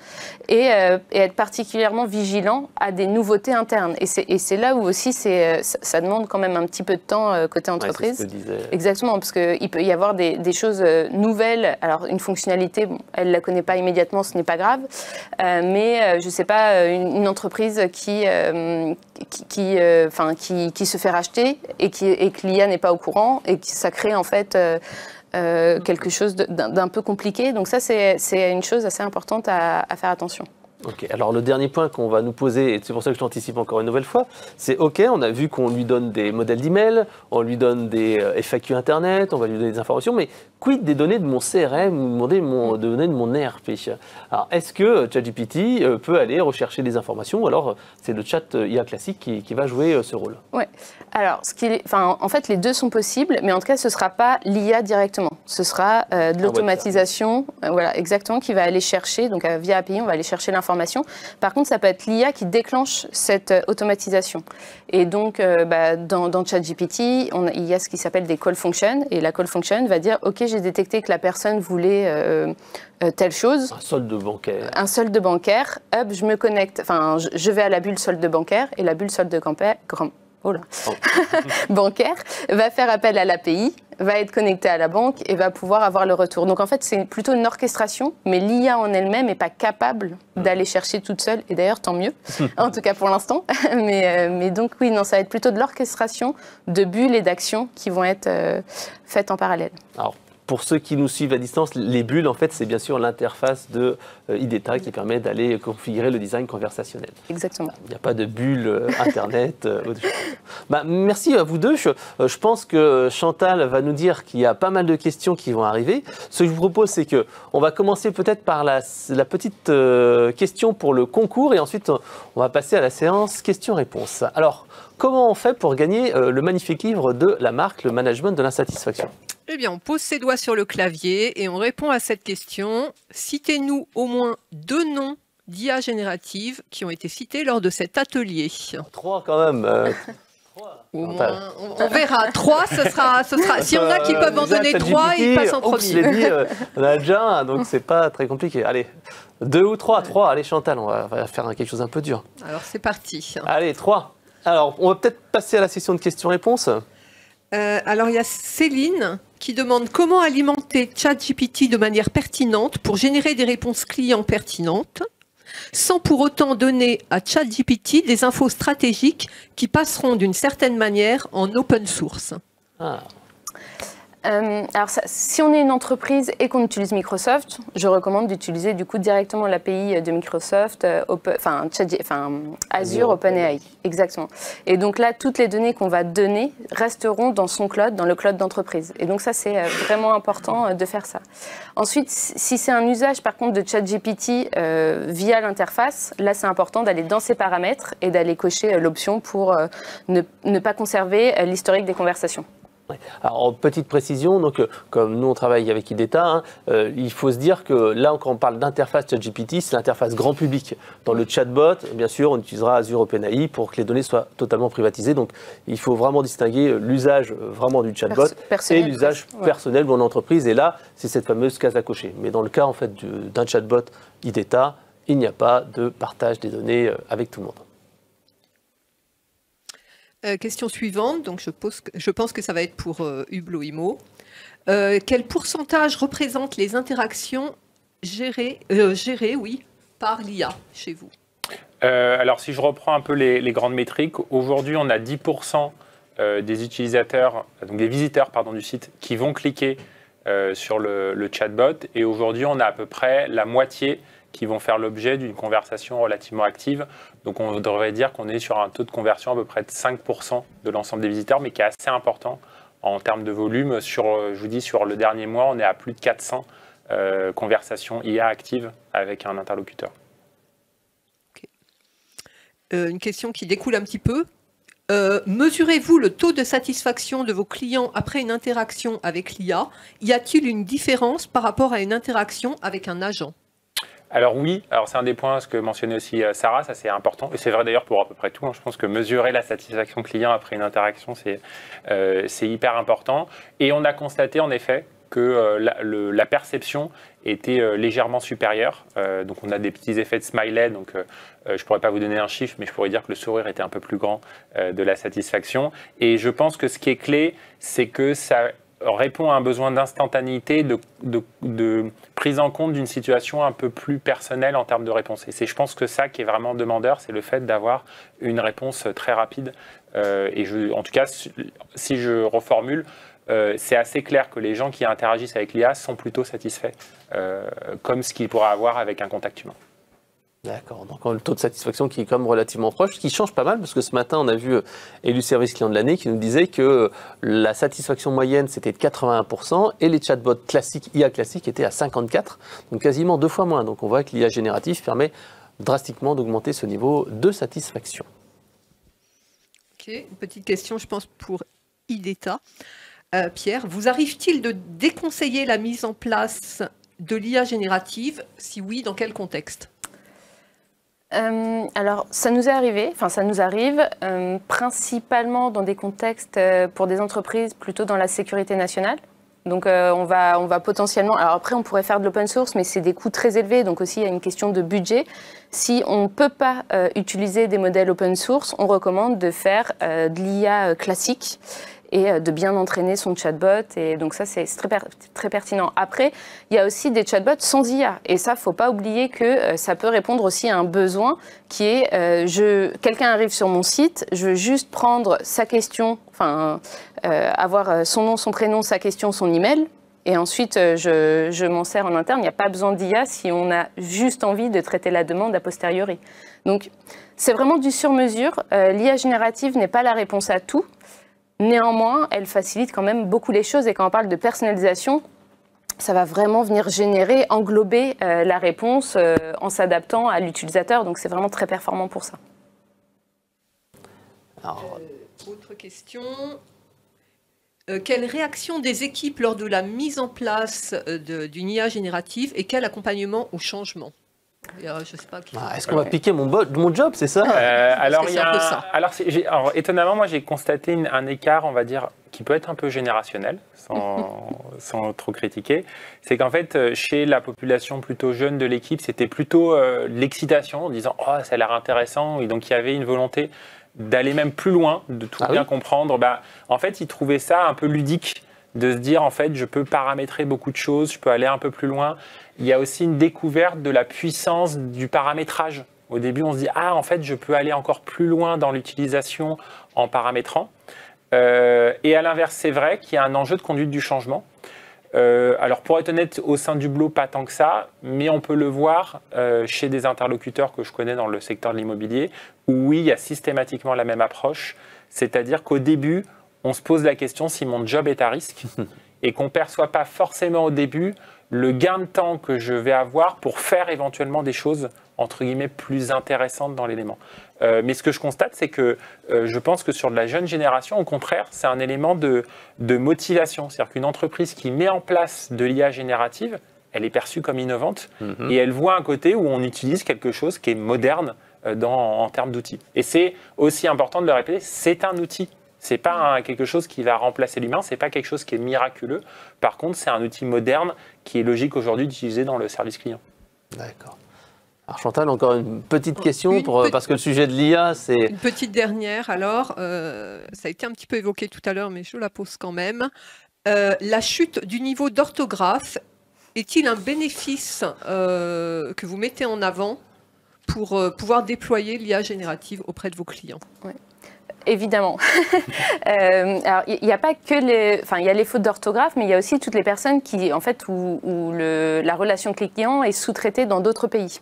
et être particulièrement vigilant à des nouveautés internes. Et c'est là où aussi ça demande quand même un petit peu de temps côté entreprise. Ouais, c'est ce que je disais. Exactement, parce qu'il peut y avoir des choses nouvelles. Alors une fonctionnalité, elle ne la connaît pas immédiatement, ce n'est pas grave, mais je ne sais pas, une entreprise qui se fait racheter et que l'IA n'est pas au courant, et ça crée en fait quelque chose d'un peu compliqué. Donc ça, c'est une chose assez importante à faire attention. Ok, alors le dernier point qu'on va nous poser, et c'est pour ça que je l'anticipe encore une nouvelle fois, c'est ok, on a vu qu'on lui donne des modèles d'email, on lui donne des FAQ Internet, on va lui donner des informations, mais quid des données de mon CRM ou des données de mon ERP? Alors est-ce que ChatGPT peut aller rechercher des informations, ou alors c'est le chat IA classique qui va jouer ce rôle? Oui, alors en fait les deux sont possibles, mais en tout cas ce ne sera pas l'IA directement, ce sera de l'automatisation, voilà, exactement, qui va aller chercher, donc via API on va aller chercher l'information l'information. Par contre, ça peut être l'IA qui déclenche cette automatisation. Et donc, dans ChatGPT, il y a ce qui s'appelle des call functions. Et la call function va dire, OK, j'ai détecté que la personne voulait telle chose. Un solde bancaire. Un solde bancaire. Hop, je me connecte. Enfin, je vais à la bulle solde bancaire. Et la bulle solde bancaire va faire appel à l'API, va être connecté à la banque et va pouvoir avoir le retour. Donc en fait, c'est plutôt une orchestration, mais l'IA en elle-même n'est pas capable d'aller chercher toute seule, et d'ailleurs, tant mieux, en tout cas pour l'instant. Mais donc oui, non, ça va être plutôt de l'orchestration de bulles et d'actions qui vont être faites en parallèle. Alors, pour ceux qui nous suivent à distance, les bulles, en fait, c'est bien sûr l'interface de IDETA qui permet d'aller configurer le design conversationnel. Exactement. Il n'y a pas de bulle Internet. Merci à vous deux. Je pense que Chantal va nous dire qu'il y a pas mal de questions qui vont arriver. Ce que je vous propose, c'est qu'on va commencer peut-être par la petite question pour le concours et ensuite on va passer à la séance questions-réponses. Alors, comment on fait pour gagner le magnifique livre de la marque, le management de l'insatisfaction ? Eh bien, on pose ses doigts sur le clavier et on répond à cette question. Citez-nous au moins 2 noms d'IA générative qui ont été cités lors de cet atelier. 3 quand même. Au moins, on verra. 3, ce sera. Si on a qui peuvent en donner 3, ils passent en premier. Je l'ai dit, on a déjà un, donc c'est pas très compliqué. Allez, 2 ou 3 3, allez Chantal, on va faire quelque chose un peu dur. Alors c'est parti. Allez, 3. Alors, on va peut-être passer à la session de questions-réponses. Alors il y a Céline qui demande comment alimenter ChatGPT de manière pertinente pour générer des réponses clients pertinentes, sans pour autant donner à ChatGPT des infos stratégiques qui passeront d'une certaine manière en open source. Alors, si on est une entreprise et qu'on utilise Microsoft, je recommande d'utiliser du coup directement l'API de Microsoft, Azure OpenAI. Exactement. Et donc là, toutes les données qu'on va donner resteront dans son cloud, dans le cloud d'entreprise. Et donc ça, c'est vraiment important de faire ça. Ensuite, si c'est un usage par contre de ChatGPT via l'interface, là, c'est important d'aller dans ses paramètres et d'aller cocher l'option pour ne pas conserver l'historique des conversations. Alors, petite précision, donc, comme nous on travaille avec IDETA, il faut se dire que là, quand on parle d'interface ChatGPT, c'est l'interface grand public. Dans le chatbot, bien sûr, on utilisera Azure OpenAI pour que les données soient totalement privatisées. Donc, il faut vraiment distinguer l'usage vraiment du chatbot et l'usage personnel de mon entreprise. Et là, c'est cette fameuse case à cocher. Mais dans le cas en fait, d'un chatbot IDETA, il n'y a pas de partage des données avec tout le monde. Question suivante, donc je pense que ça va être pour Hublot Imo. Quel pourcentage représente les interactions gérées par l'IA chez vous? Alors si je reprends un peu les grandes métriques, aujourd'hui on a 10% des utilisateurs, donc des visiteurs du site qui vont cliquer sur le chatbot, et aujourd'hui on a à peu près la moitié qui vont faire l'objet d'une conversation relativement active. Donc on devrait dire qu'on est sur un taux de conversion à peu près de 5% de l'ensemble des visiteurs, mais qui est assez important en termes de volume. Je vous dis, sur le dernier mois, on est à plus de 400 conversations IA actives avec un interlocuteur. Okay. Une question qui découle un petit peu. Mesurez-vous le taux de satisfaction de vos clients après une interaction avec l'IA? Y a-t-il une différence par rapport à une interaction avec un agent? Alors oui, c'est un des points, ce que mentionnait aussi Sarah, ça c'est important, et c'est vrai d'ailleurs pour à peu près tout. Je pense que mesurer la satisfaction client après une interaction, c'est hyper important. Et on a constaté en effet que la perception était légèrement supérieure. Donc on a des petits effets de smiley, donc je ne pourrais pas vous donner un chiffre, mais je pourrais dire que le sourire était un peu plus grand de la satisfaction. Et je pense que ce qui est clé, c'est que ça répond à un besoin d'instantanéité, de prise en compte d'une situation un peu plus personnelle en termes de réponse. Et c'est, je pense que ça qui est vraiment demandeur, c'est le fait d'avoir une réponse très rapide. En tout cas, si je reformule, c'est assez clair que les gens qui interagissent avec l'IA sont plutôt satisfaits, comme ce qu'ils pourraient avoir avec un contact humain. D'accord, donc le taux de satisfaction qui est quand même relativement proche, qui change pas mal, parce que ce matin on a vu élu service client de l'année qui nous disait que la satisfaction moyenne c'était de 81% et les chatbots classiques, IA classiques, étaient à 54%, donc quasiment 2 fois moins. Donc on voit que l'IA générative permet drastiquement d'augmenter ce niveau de satisfaction. Ok, une petite question je pense pour IDETA. Pierre, vous arrive-t-il de déconseiller la mise en place de l'IA générative? Si oui, dans quel contexte? Alors, ça nous est arrivé, enfin ça nous arrive, principalement dans des contextes pour des entreprises plutôt dans la sécurité nationale. Donc on va potentiellement, alors après on pourrait faire de l'open source, mais c'est des coûts très élevés, donc aussi il y a une question de budget. Si on ne peut pas utiliser des modèles open source, on recommande de faire de l'IA classique et de bien entraîner son chatbot. Et donc ça, c'est très pertinent. Après, il y a aussi des chatbots sans IA. Et ça, il ne faut pas oublier que ça peut répondre aussi à un besoin qui est quelqu'un arrive sur mon site, je veux juste prendre sa question, avoir son nom, son prénom, sa question, son email. Et ensuite, je m'en sers en interne. Il n'y a pas besoin d'IA si on a juste envie de traiter la demande a posteriori. Donc, c'est vraiment du sur-mesure. L'IA générative n'est pas la réponse à tout. Néanmoins, elle facilite quand même beaucoup les choses. Et quand on parle de personnalisation, ça va vraiment venir générer, englober la réponse en s'adaptant à l'utilisateur. Donc, c'est vraiment très performant pour ça. Autre question. Quelle réaction des équipes lors de la mise en place d'une IA générative et quel accompagnement au changement? Je sais pas. Est-ce qu'on va piquer mon job, c'est ça? Alors, étonnamment, moi j'ai constaté un écart, on va dire, qui peut être un peu générationnel, sans trop critiquer. C'est qu'en fait, chez la population plutôt jeune de l'équipe, c'était plutôt l'excitation, en disant « Oh, ça a l'air intéressant ». Et donc, il y avait une volonté d'aller même plus loin, de tout bien comprendre. En fait, ils trouvaient ça un peu ludique, de se dire, en fait, je peux paramétrer beaucoup de choses, je peux aller un peu plus loin. Il y a aussi une découverte de la puissance du paramétrage. Au début, on se dit, en fait, je peux aller encore plus loin dans l'utilisation en paramétrant. Et à l'inverse, c'est vrai qu'il y a un enjeu de conduite du changement. Alors, pour être honnête, au sein du Blo, pas tant que ça, mais on peut le voir chez des interlocuteurs que je connais dans le secteur de l'immobilier, où oui, il y a systématiquement la même approche. C'est-à-dire qu'au début, on se pose la question si mon job est à risque et qu'on ne perçoit pas forcément au début le gain de temps que je vais avoir pour faire éventuellement des choses, entre guillemets, plus intéressantes dans l'élément. Mais ce que je constate, c'est que je pense que sur de la jeune génération, au contraire, c'est un élément de motivation. C'est-à-dire qu'une entreprise qui met en place de l'IA générative, elle est perçue comme innovante et elle voit un côté où on utilise quelque chose qui est moderne en termes d'outils. Et c'est aussi important de le répéter, c'est un outil. Ce n'est pas quelque chose qui va remplacer l'humain, ce n'est pas quelque chose qui est miraculeux. Par contre, c'est un outil moderne qui est logique aujourd'hui d'utiliser dans le service client. D'accord. Alors Chantal, encore une petite question, parce que le sujet de l'IA, c'est... Une petite dernière, alors, ça a été un petit peu évoqué tout à l'heure, mais je la pose quand même. La chute du niveau d'orthographe est-il un bénéfice que vous mettez en avant pour pouvoir déployer l'IA générative auprès de vos clients? Évidemment. Alors, il n'y a pas que il y a les fautes d'orthographe, mais il y a aussi toutes les personnes qui, en fait, où la relation client est sous-traitée dans d'autres pays.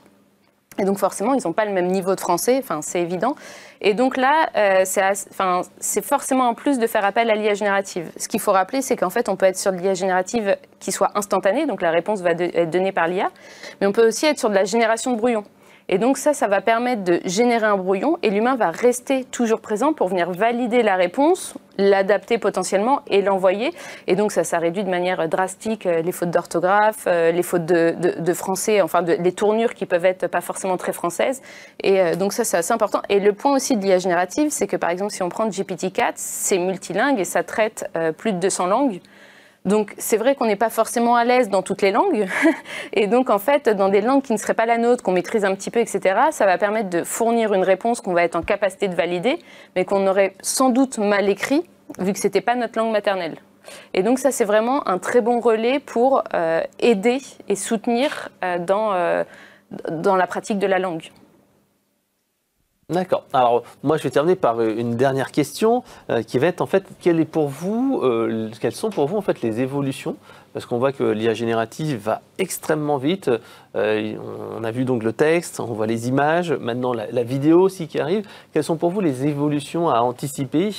Et donc, forcément, ils n'ont pas le même niveau de français, c'est évident. Et donc là, c'est forcément en plus de faire appel à l'IA générative. Ce qu'il faut rappeler, c'est qu'en fait, on peut être sur de l'IA générative qui soit instantanée, donc la réponse va être donnée par l'IA, mais on peut aussi être sur de la génération de brouillons. Et donc ça va permettre de générer un brouillon et l'humain va rester toujours présent pour venir valider la réponse, l'adapter potentiellement et l'envoyer. Et donc ça réduit de manière drastique les fautes d'orthographe, les fautes de français, les tournures qui peuvent être pas forcément très françaises. Et donc ça, c'est assez important. Et le point aussi de l'IA générative, c'est que par exemple, si on prend GPT-4, c'est multilingue et ça traite plus de 200 langues. Donc, c'est vrai qu'on n'est pas forcément à l'aise dans toutes les langues. Et donc, en fait, dans des langues qui ne seraient pas la nôtre, qu'on maîtrise un petit peu, etc., ça va permettre de fournir une réponse qu'on va être en capacité de valider, mais qu'on aurait sans doute mal écrit, vu que ce n'était pas notre langue maternelle. Et donc, ça, c'est vraiment un très bon relais pour aider et soutenir dans la pratique de la langue. D'accord. Alors, moi, je vais terminer par une dernière question qui va être, en fait, quelles sont pour vous, en fait, les évolutions? Parce qu'on voit que l'IA générative va extrêmement vite. On a vu donc le texte, on voit les images, maintenant la vidéo aussi qui arrive. Quelles sont pour vous les évolutions à anticiper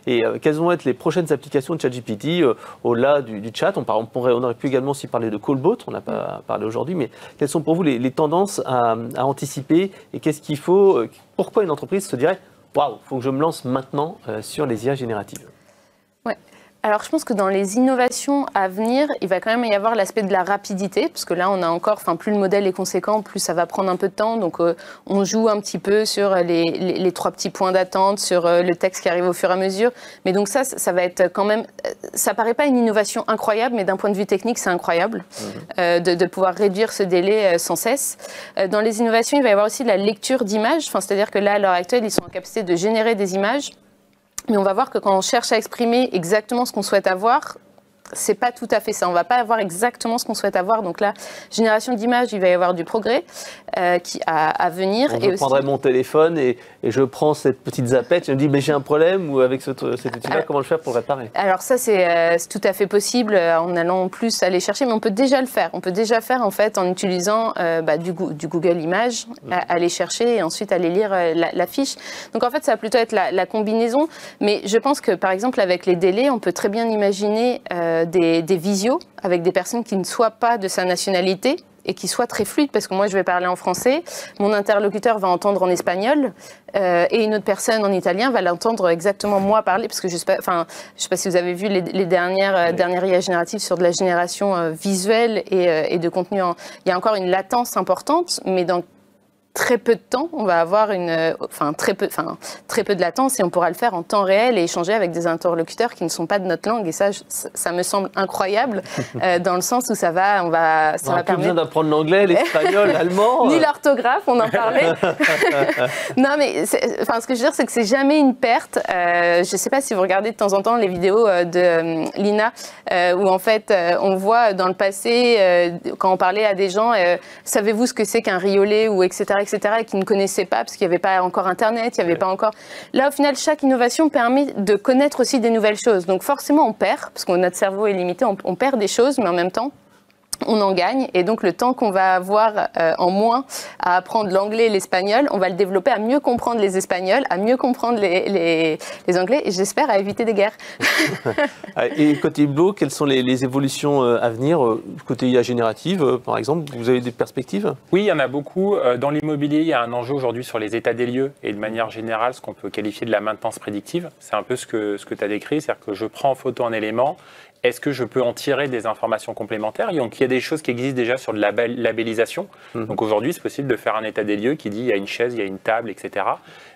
et quelles vont être les prochaines applications de ChatGPT au-delà du chat? On aurait pu également aussi parler de Callbot, on n'a pas parlé aujourd'hui, mais quelles sont pour vous les tendances à anticiper et qu'est-ce qu'il faut? Pourquoi une entreprise se dirait « Waouh, il faut que je me lance maintenant sur les IA génératives » ? Ouais. Alors, je pense que dans les innovations à venir, il va quand même y avoir l'aspect de la rapidité, parce que là, on a encore, plus le modèle est conséquent, plus ça va prendre un peu de temps. Donc, on joue un petit peu sur les 3 petits points d'attente, sur le texte qui arrive au fur et à mesure. Mais donc ça va être quand même... Ça paraît pas une innovation incroyable, mais d'un point de vue technique, c'est incroyable de pouvoir réduire ce délai sans cesse. Dans les innovations, il va y avoir aussi de la lecture d'images. C'est-à-dire que là, à l'heure actuelle, ils sont en capacité de générer des images. Mais on va voir que quand on cherche à exprimer exactement ce qu'on souhaite avoir, c'est pas tout à fait ça. On va pas avoir exactement ce qu'on souhaite avoir. Donc là, génération d'images, il va y avoir du progrès à venir. Je prendrai mon téléphone et je prends cette petite zapette. Je me dis, mais j'ai un problème ou avec cet outil-là, comment le faire pour le réparer? Alors ça, c'est tout à fait possible en allant plus aller chercher, mais on peut déjà le faire. On peut déjà faire en fait en utilisant du Google Images, aller chercher et ensuite aller lire la fiche. Donc en fait, ça va plutôt être la combinaison. Mais je pense que par exemple, avec les délais, on peut très bien imaginer des visios avec des personnes qui ne soient pas de sa nationalité et qui soient très fluides, parce que moi je vais parler en français, mon interlocuteur va entendre en espagnol et une autre personne en italien va l'entendre exactement moi parler, parce que je sais pas si vous avez vu les dernières IA génératives sur de la génération visuelle et de contenu. Il y a encore une latence importante, mais dans très peu de temps, on va avoir très peu de latence et on pourra le faire en temps réel et échanger avec des interlocuteurs qui ne sont pas de notre langue. Et ça me semble incroyable dans le sens où ça va permettre... Plus besoin d'apprendre l'anglais, l'espagnol, l'allemand. Ni l'orthographe, on en parlait. Non, mais ce que je veux dire, c'est que c'est jamais une perte. Je ne sais pas si vous regardez de temps en temps les vidéos de Lina, où en fait, on voit dans le passé, quand on parlait à des gens, savez-vous ce que c'est qu'un riolet ou etc., et qui ne connaissaient pas, parce qu'il n'y avait pas encore Internet, il n'y avait pas encore... Là, au final, chaque innovation permet de connaître aussi des nouvelles choses. Donc forcément, on perd, parce que notre cerveau est limité, on perd des choses, mais en même temps, on en gagne. Et donc, le temps qu'on va avoir en moins à apprendre l'anglais et l'espagnol, on va le développer à mieux comprendre les Espagnols, à mieux comprendre les Anglais, et j'espère à éviter des guerres. Et côté Blo, quelles sont les évolutions à venir? Côté IA générative, par exemple, vous avez des perspectives? Oui, il y en a beaucoup. Dans l'immobilier, il y a un enjeu aujourd'hui sur les états des lieux et de manière générale, ce qu'on peut qualifier de la maintenance prédictive. C'est un peu ce que tu as décrit, c'est-à-dire que je prends en photo un élément. Est-ce que je peux en tirer des informations complémentaires? Donc, il y a des choses qui existent déjà sur de la labellisation. Donc aujourd'hui, c'est possible de faire un état des lieux qui dit il y a une chaise, il y a une table, etc.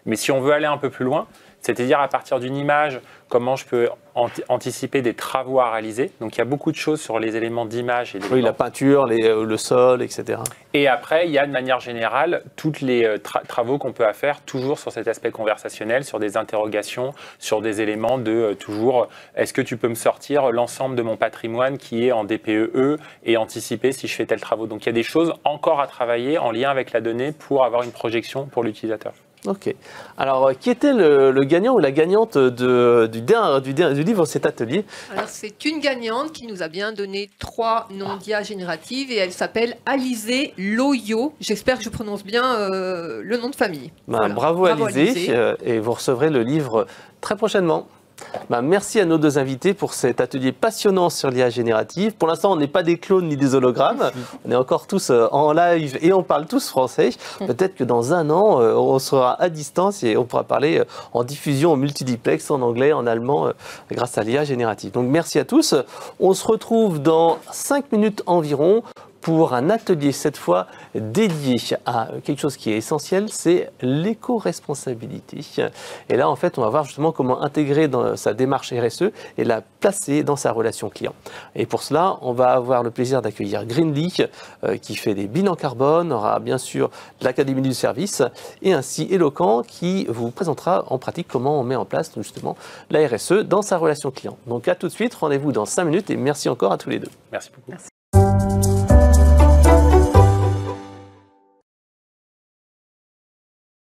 Mais si on veut aller un peu plus loin, c'est-à-dire à partir d'une image, comment je peux anticiper des travaux à réaliser. Donc il y a beaucoup de choses sur les éléments d'image. Oui, la peinture, le sol, etc. Et après, il y a de manière générale tous les travaux qu'on peut faire toujours sur cet aspect conversationnel, sur des interrogations, sur des éléments de toujours, est-ce que tu peux me sortir l'ensemble de mon patrimoine qui est en DPEE et anticiper si je fais tel travaux. Donc il y a des choses encore à travailler en lien avec la donnée pour avoir une projection pour l'utilisateur. Ok. Alors, qui était le gagnant ou la gagnante du livre Cet atelier? Alors, c'est une gagnante qui nous a bien donné 3 noms d'IA générative et elle s'appelle Alizé Loyo. J'espère que je prononce bien le nom de famille. Voilà. Bravo Alizé. Et vous recevrez le livre très prochainement. Merci à nos 2 invités pour cet atelier passionnant sur l'IA générative. Pour l'instant, on n'est pas des clones ni des hologrammes. On est encore tous en live et on parle tous français. Peut-être que dans un an, on sera à distance et on pourra parler en diffusion, en multidiplex, en anglais, en allemand, grâce à l'IA générative. Donc merci à tous. On se retrouve dans 5 minutes environ pour un atelier, cette fois, dédié à quelque chose qui est essentiel, c'est l'éco-responsabilité. Et là, en fait, on va voir justement comment intégrer dans sa démarche RSE et la placer dans sa relation client. Et pour cela, on va avoir le plaisir d'accueillir Greenly, qui fait des bilans carbone, on aura bien sûr l'Académie du service, et ainsi Eloquent, qui vous présentera en pratique comment on met en place justement la RSE dans sa relation client. Donc à tout de suite, rendez-vous dans 5 minutes, et merci encore à tous les 2. Merci beaucoup. Merci.